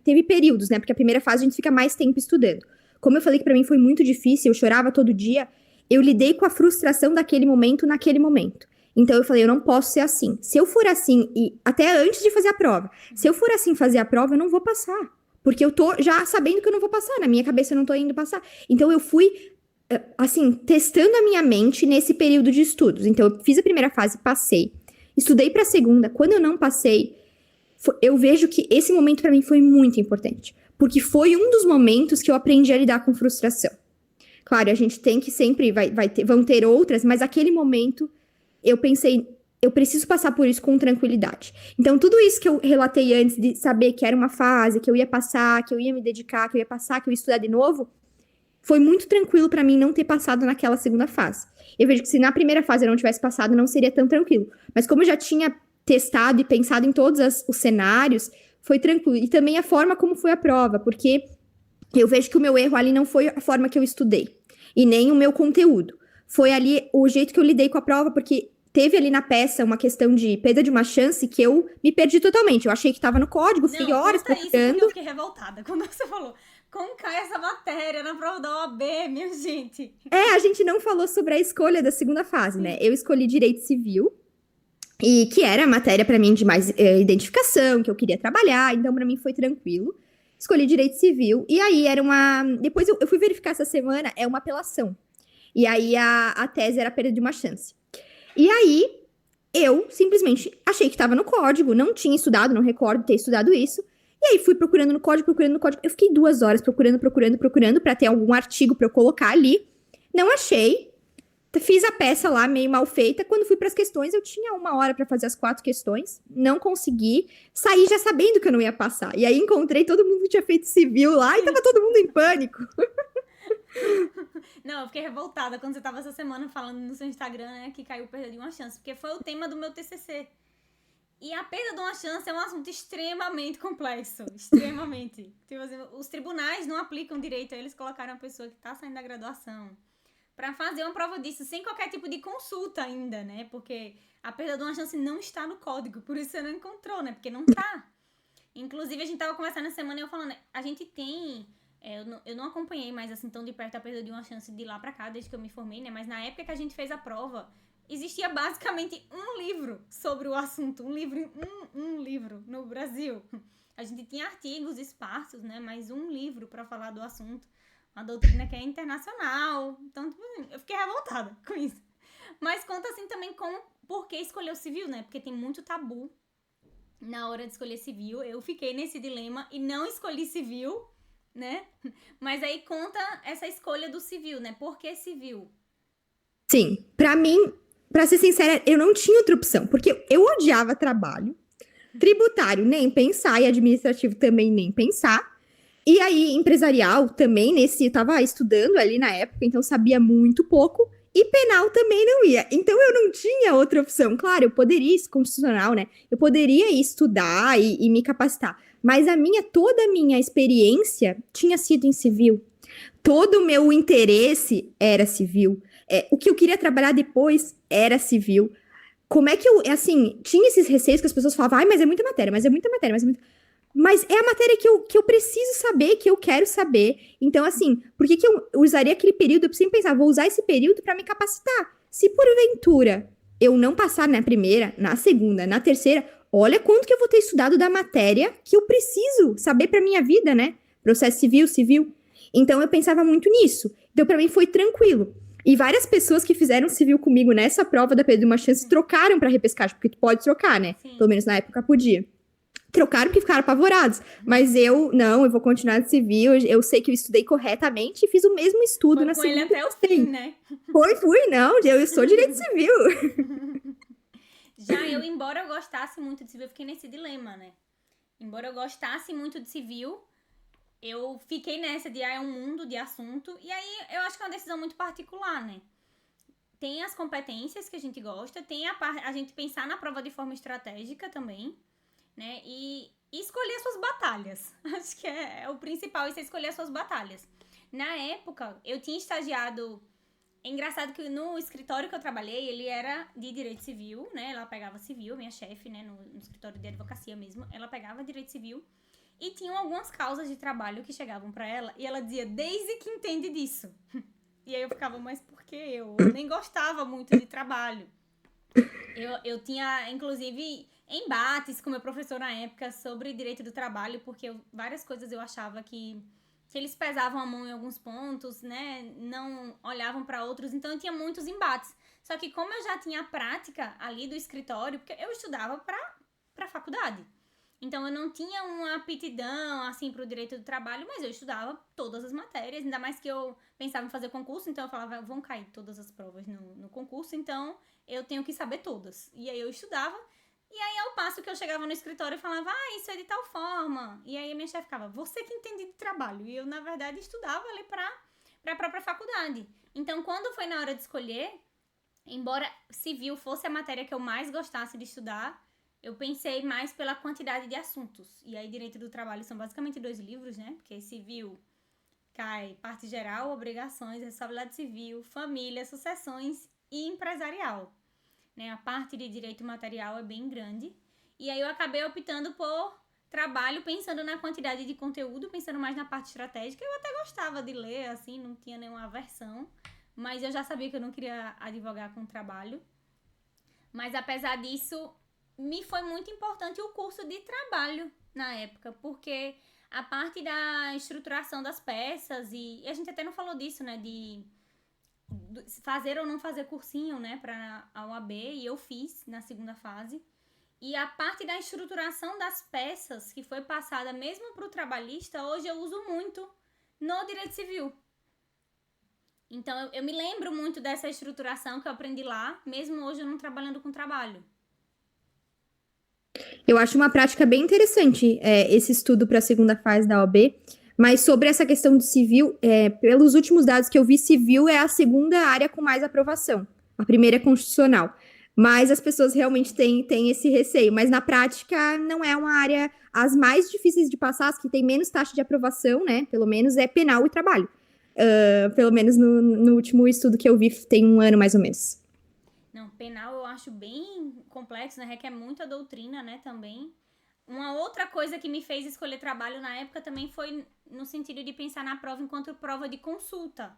teve períodos, né? Porque a primeira fase a gente fica mais tempo estudando. Como eu falei que pra mim foi muito difícil, eu chorava todo dia, eu lidei com a frustração daquele momento naquele momento. Então eu falei, eu não posso ser assim. Se eu for assim, e até antes de fazer a prova, se eu for assim fazer a prova, eu não vou passar. Porque eu tô já sabendo que eu não vou passar, na minha cabeça eu não tô indo passar. Então eu fui, assim, testando a minha mente nesse período de estudos. Então eu fiz a primeira fase, passei. Estudei para a segunda. Quando eu não passei, eu vejo que esse momento para mim foi muito importante. Porque foi um dos momentos que eu aprendi a lidar com frustração. Claro, a gente tem que sempre, vão ter outras, mas aquele momento eu pensei, eu preciso passar por isso com tranquilidade. Então, tudo isso que eu relatei antes de saber que era uma fase, que eu ia passar, que eu ia me dedicar, que eu ia passar, que eu ia estudar de novo, foi muito tranquilo para mim não ter passado naquela segunda fase. Eu vejo que se na primeira fase eu não tivesse passado, não seria tão tranquilo. Mas como eu já tinha testado e pensado em todos os cenários, foi tranquilo. E também a forma como foi a prova, porque eu vejo que o meu erro ali não foi a forma que eu estudei, e nem o meu conteúdo. Foi ali o jeito que eu lidei com a prova, porque teve ali na peça uma questão de perda de uma chance que eu me perdi totalmente. Eu achei que estava no código, fiquei horas procurando. Isso porque eu procurando. fiquei revoltada quando você falou como cai essa matéria na prova da OAB, minha gente. A gente não falou sobre a escolha da segunda fase, né? Eu escolhi Direito Civil, e que era a matéria para mim de mais identificação, que eu queria trabalhar, então para mim foi tranquilo. Escolhi Direito Civil, e aí era uma... Depois eu fui verificar essa semana, é uma apelação. E aí a tese era a perda de uma chance. E aí eu simplesmente achei que estava no código, não tinha estudado, não recordo ter estudado isso. E aí fui procurando no código. Eu fiquei 2 horas procurando para ter algum artigo para eu colocar ali. Não achei. Fiz a peça lá meio mal feita. Quando fui para as questões, eu tinha 1 hora para fazer as 4 questões. Não consegui. Saí já sabendo que eu não ia passar. E aí encontrei todo mundo que tinha feito civil lá e tava todo mundo em pânico. Não, eu fiquei revoltada quando você tava essa semana falando no seu Instagram, né, que caiu perda de uma chance, porque foi o tema do meu TCC. E a perda de uma chance é um assunto extremamente complexo, extremamente. Tipo assim, os tribunais não aplicam direito, eles colocaram a pessoa que tá saindo da graduação pra fazer uma prova disso, sem qualquer tipo de consulta ainda, né, porque a perda de uma chance não está no código, por isso você não encontrou, né, porque não tá. Inclusive, a gente tava conversando essa semana e eu falando, a gente tem... eu não acompanhei mais assim tão de perto a perda de uma chance de lá pra cá, desde que eu me formei, né? Mas na época que a gente fez a prova, existia basicamente um livro sobre o assunto. Um livro no Brasil. A gente tinha artigos esparsos, né? Mas um livro pra falar do assunto. Uma doutrina que é internacional. Então, tipo, eu fiquei revoltada com isso. Mas conta assim também por que escolher o civil, né? Porque tem muito tabu na hora de escolher civil. Eu fiquei nesse dilema e não escolhi civil, né? Mas aí conta essa escolha do civil, né? Por que civil? Sim, pra mim, pra ser sincera, eu não tinha outra opção, porque eu odiava trabalho, tributário nem pensar, e administrativo também nem pensar. E aí, empresarial também, eu tava estudando ali na época, então sabia muito pouco. E penal também não ia. Então eu não tinha outra opção. Claro, eu poderia, isso constitucional, né? Eu poderia ir estudar e me capacitar. Mas toda a minha experiência tinha sido em civil. Todo o meu interesse era civil. O que eu queria trabalhar depois era civil. Como é que assim, tinha esses receios que as pessoas falavam, ai, mas é muita matéria, mas é muita matéria, mas é a matéria que eu preciso saber, que eu quero saber. Então, assim, por que eu usaria aquele período? Eu sempre pensava, vou usar esse período para me capacitar. Se porventura eu não passar na primeira, na segunda, na terceira, olha quanto que eu vou ter estudado da matéria que eu preciso saber para minha vida, né? Processo civil. Então eu pensava muito nisso. Então pra mim foi tranquilo. E várias pessoas que fizeram civil comigo nessa prova da Pedro Uma Chance trocaram pra repescagem, porque tu pode trocar, né? Sim. Pelo menos na época podia. Trocaram porque ficaram apavorados. Mas eu vou continuar de civil, eu sei que eu estudei corretamente e fiz o mesmo estudo Foi na com segunda. ele até o fim, né? Fui, não, eu sou direito civil. Já eu, embora eu gostasse muito de civil, eu fiquei nesse dilema, né? Embora eu gostasse muito de civil, eu fiquei nessa de, é um mundo de assunto. E aí, eu acho que é uma decisão muito particular, né? Tem as competências que a gente gosta, tem a gente pensar na prova de forma estratégica também, né? E escolher as suas batalhas. Acho que é o principal, isso é escolher as suas batalhas. Na época, eu tinha estagiado... É engraçado que no escritório que eu trabalhei, ele era de direito civil, né? Ela pegava civil, minha chefe, né? No escritório de advocacia mesmo, ela pegava direito civil. E tinham algumas causas de trabalho que chegavam pra ela, e ela dizia, Daisy que entende disso. E aí eu ficava, mas por que eu? Eu nem gostava muito de trabalho. Eu tinha, inclusive, embates com meu professor na época sobre direito do trabalho, porque várias coisas eu achava que eles pesavam a mão em alguns pontos, né? Não olhavam para outros, então eu tinha muitos embates. Só que como eu já tinha a prática ali do escritório, porque eu estudava para faculdade. Então eu não tinha uma aptidão assim para o direito do trabalho, mas eu estudava todas as matérias, ainda mais que eu pensava em fazer concurso, então eu falava, vão cair todas as provas no concurso, então eu tenho que saber todas. E aí eu estudava. E aí, ao passo que eu chegava no escritório e falava, isso é de tal forma. E aí a minha chefe ficava, você que entende de trabalho. E eu, na verdade, estudava ali pra própria faculdade. Então, quando foi na hora de escolher, embora civil fosse a matéria que eu mais gostasse de estudar, eu pensei mais pela quantidade de assuntos. E aí, direito do trabalho são basicamente 2 livros, né? Porque civil cai parte geral, obrigações, responsabilidade civil, família, sucessões e empresarial. Né, a parte de direito material é bem grande. E aí eu acabei optando por trabalho pensando na quantidade de conteúdo, pensando mais na parte estratégica. Eu até gostava de ler, assim, não tinha nenhuma aversão. Mas eu já sabia que eu não queria advogar com trabalho. Mas apesar disso, me foi muito importante o curso de trabalho na época, porque a parte da estruturação das peças, e a gente até não falou disso, né, de fazer ou não fazer cursinho, né, para a OAB, e eu fiz na segunda fase. E a parte da estruturação das peças, que foi passada mesmo para o trabalhista, hoje eu uso muito no direito civil. Então, eu me lembro muito dessa estruturação que eu aprendi lá, mesmo hoje eu não trabalhando com trabalho. Eu acho uma prática bem interessante esse estudo para a segunda fase da OAB. Mas sobre essa questão do civil, pelos últimos dados que eu vi, civil é a segunda área com mais aprovação. A primeira é constitucional. Mas as pessoas realmente têm esse receio. Mas na prática, não é uma área as mais difíceis de passar, as que tem menos taxa de aprovação, né? Pelo menos é penal e trabalho. Pelo menos no último estudo que eu vi, tem 1 ano mais ou menos. Não, penal eu acho bem complexo, né? Requer muita doutrina, né, também. Uma outra coisa que me fez escolher trabalho na época também foi no sentido de pensar na prova enquanto prova de consulta.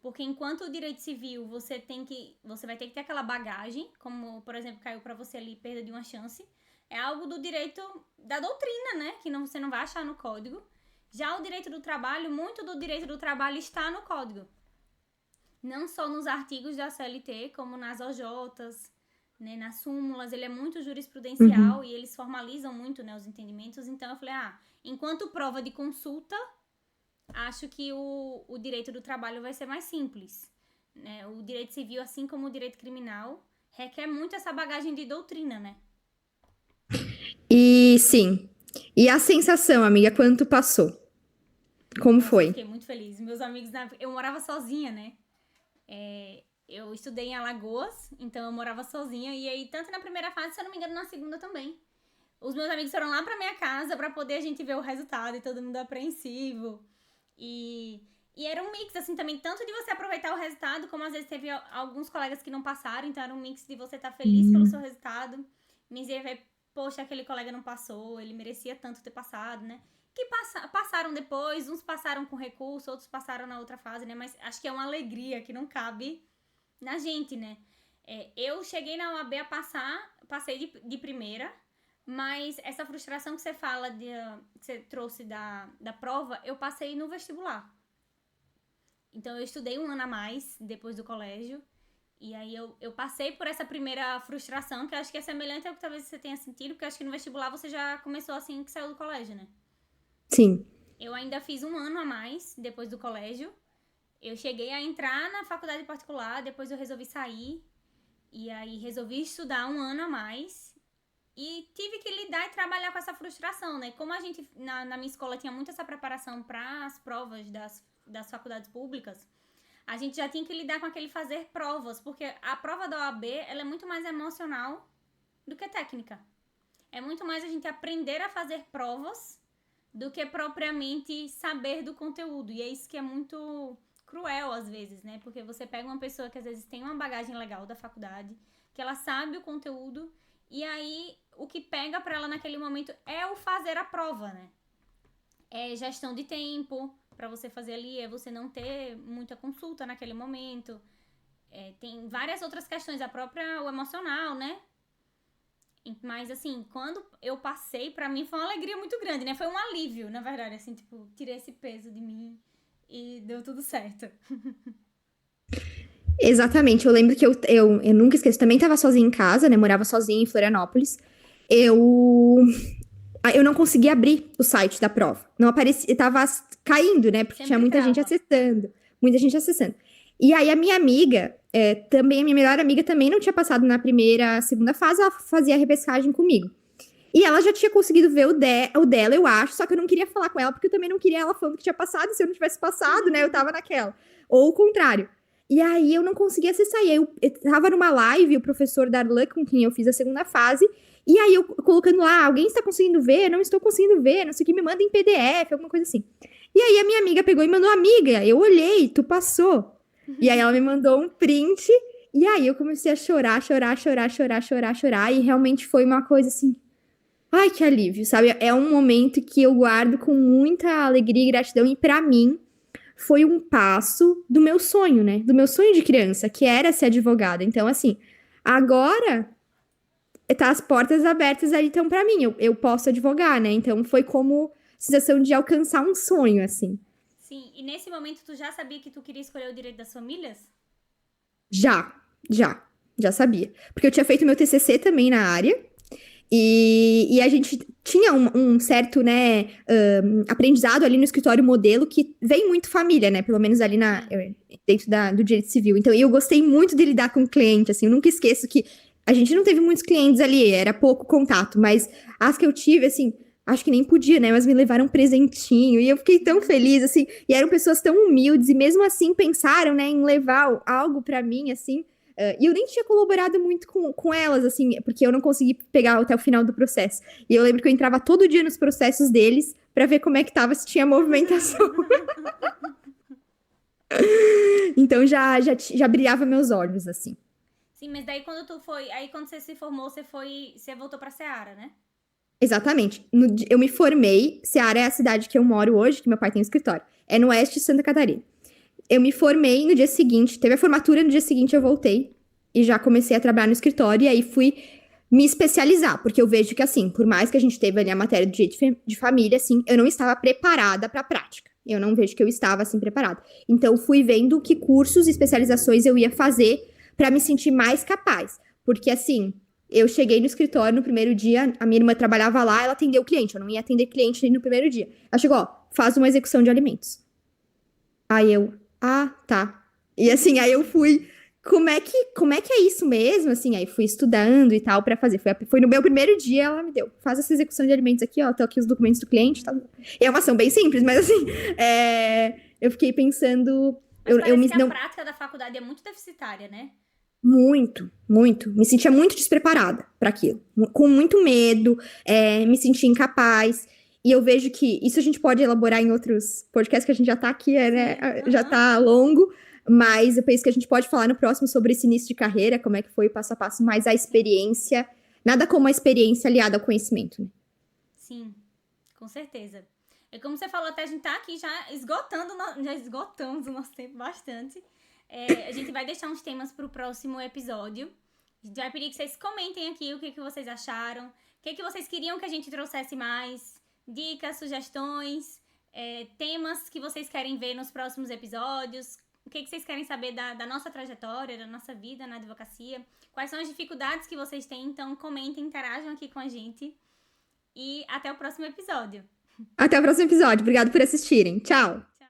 Porque enquanto o direito civil, você vai ter que ter aquela bagagem, como, por exemplo, caiu pra você ali perda de uma chance. É algo do direito da doutrina, né? Que você não vai achar no código. Já o direito do trabalho, muito do direito do trabalho está no código. Não só nos artigos da CLT, como nas OJs, né, nas súmulas, ele é muito jurisprudencial e eles formalizam muito, né, os entendimentos. Então eu falei, enquanto prova de consulta, acho que o direito do trabalho vai ser mais simples. Né? O direito civil, assim como o direito criminal, requer muito essa bagagem de doutrina, né? E sim. E a sensação, amiga, quanto passou? Como Nossa, eu foi? fiquei muito feliz. Meus amigos, eu morava sozinha, né? Eu estudei em Alagoas, então eu morava sozinha. E aí, tanto na primeira fase, se eu não me engano, na segunda também. Os meus amigos foram lá pra minha casa pra poder a gente ver o resultado e todo mundo apreensivo. E era um mix, assim, também, tanto de você aproveitar o resultado, como às vezes teve alguns colegas que não passaram, então era um mix de você estar feliz pelo seu resultado, mas ver, poxa, aquele colega não passou, ele merecia tanto ter passado, né? Que passaram depois, uns passaram com recurso, outros passaram na outra fase, né? Mas acho que é uma alegria que não cabe na gente, né? Eu cheguei na OAB a passar, passei de primeira, Mas essa frustração que você fala, que você trouxe da prova, eu passei no vestibular. Então, eu estudei um ano a mais depois do colégio. E aí, eu passei por essa primeira frustração, que eu acho que é semelhante ao que talvez você tenha sentido, porque eu acho que no vestibular você já começou assim que saiu do colégio, né? Sim. Eu ainda fiz um ano a mais depois do colégio. Eu cheguei a entrar na faculdade particular, depois eu resolvi sair. E aí, resolvi estudar um ano a mais. E tive que lidar e trabalhar com essa frustração, né? Como a gente, na minha escola, tinha muito essa preparação para as provas das faculdades públicas, a gente já tinha que lidar com aquele fazer provas, porque a prova da OAB, ela é muito mais emocional do que técnica. É muito mais a gente aprender a fazer provas do que propriamente saber do conteúdo. E é isso que é muito cruel, às vezes, né? Porque você pega uma pessoa que, às vezes, tem uma bagagem legal da faculdade, que ela sabe o conteúdo, e aí o que pega pra ela naquele momento é o fazer a prova, né? É gestão de tempo pra você fazer ali, é você não ter muita consulta naquele momento. Tem várias outras questões, o emocional, né? Mas, assim, quando eu passei, pra mim foi uma alegria muito grande, né? Foi um alívio, na verdade, assim, tipo, tirei esse peso de mim e deu tudo certo. Exatamente. Eu lembro que eu nunca esqueço. Também tava sozinha em casa, né? Morava sozinha em Florianópolis. Eu. Eu não conseguia abrir o site da prova. Não aparecia. Tava caindo, né? Porque tinha Sempre muita gente trava. acessando. Muita gente acessando. E aí a minha amiga, também, a minha melhor amiga também não tinha passado na primeira, segunda fase, ela fazia a repescagem comigo. E ela já tinha conseguido ver o dela, eu acho, só que eu não queria falar com ela, porque eu também não queria ela falando que tinha passado, e se eu não tivesse passado, né, eu tava naquela. Ou o contrário. E aí eu não conseguia acessar. E aí eu tava numa live, o professor Darlan, com quem eu fiz a segunda fase, e aí eu colocando lá, alguém está conseguindo ver? Não estou conseguindo ver, não sei o que, me manda em PDF, alguma coisa assim. E aí a minha amiga pegou e mandou, amiga, eu olhei, tu passou. E aí ela me mandou um print, e aí eu comecei a chorar, chorar, chorar, chorar, chorar, chorar, e realmente foi uma coisa assim, ai, que alívio, sabe? É um momento que eu guardo com muita alegria e gratidão, e pra mim foi um passo do meu sonho, né? Do meu sonho de criança, que era ser advogada. Então, assim, agora tá as portas abertas aí então pra mim, eu posso advogar, né? Então foi como sensação de alcançar um sonho, assim. Sim, e nesse momento tu já sabia que tu queria escolher o direito das famílias? Já, já, já sabia. Porque eu tinha feito meu TCC também na área, e a gente tinha um certo, né, aprendizado ali no escritório modelo que vem muito família, né? Pelo menos ali dentro do direito civil. Então, eu gostei muito de lidar com o cliente, assim. Eu nunca esqueço que a gente não teve muitos clientes ali, era pouco contato. Mas as que eu tive, assim, acho que nem podia, né? Mas me levaram um presentinho. E eu fiquei tão feliz, assim. E eram pessoas tão humildes. E mesmo assim pensaram, né, em levar algo pra mim, assim. E eu nem tinha colaborado muito com elas, assim, porque eu não consegui pegar até o final do processo. E eu lembro que eu entrava todo dia nos processos deles pra ver como é que tava, se tinha movimentação. Então já brilhava meus olhos, assim. Sim, mas daí quando tu foi. Aí quando você se formou, você voltou pra Seara, né? Exatamente. Eu me formei, Ceará é a cidade que eu moro hoje, que meu pai tem um escritório. É no oeste de Santa Catarina. Eu me formei no dia seguinte, teve a formatura, no dia seguinte eu voltei e já comecei a trabalhar no escritório e aí fui me especializar, porque eu vejo que assim, por mais que a gente teve ali a matéria do direito de família, assim, eu não estava preparada para a prática. Eu não vejo que eu estava assim preparada. Então fui vendo que cursos e especializações eu ia fazer para me sentir mais capaz, porque assim, eu cheguei no escritório no primeiro dia, a minha irmã trabalhava lá, ela atendeu o cliente, eu não ia atender cliente no primeiro dia. Ela chegou, ó, faz uma execução de alimentos. Aí eu, ah, tá. E assim, aí eu fui, como é que é isso mesmo? Assim, aí fui estudando e tal pra fazer. Foi no meu primeiro dia, ela me deu, faz essa execução de alimentos aqui, ó, tô aqui os documentos do cliente, tá. E é uma ação bem simples, mas assim, eu fiquei pensando, Mas eu parece me que a não, prática da faculdade é muito deficitária, né? muito, muito, me sentia muito despreparada pra aquilo, com muito medo, me sentia incapaz. E eu vejo que isso a gente pode elaborar em outros podcasts que a gente já tá aqui, né? Sim, Já aham. tá longo, mas eu penso que a gente pode falar no próximo sobre esse início de carreira, como é que foi o passo a passo, mas a experiência, nada como a experiência aliada ao conhecimento, né? Sim, com certeza. É como você falou, até a gente tá aqui já esgotando, já esgotamos o nosso tempo bastante. A gente vai deixar uns temas pro próximo episódio. A gente vai pedir que vocês comentem aqui o que vocês acharam, que vocês queriam que a gente trouxesse mais? Dicas, sugestões, temas que vocês querem ver nos próximos episódios? O que vocês querem saber da nossa trajetória, da nossa vida na advocacia? Quais são as dificuldades que vocês têm? Então, comentem, interajam aqui com a gente. E até o próximo episódio. Até o próximo episódio. Obrigado por assistirem. Tchau!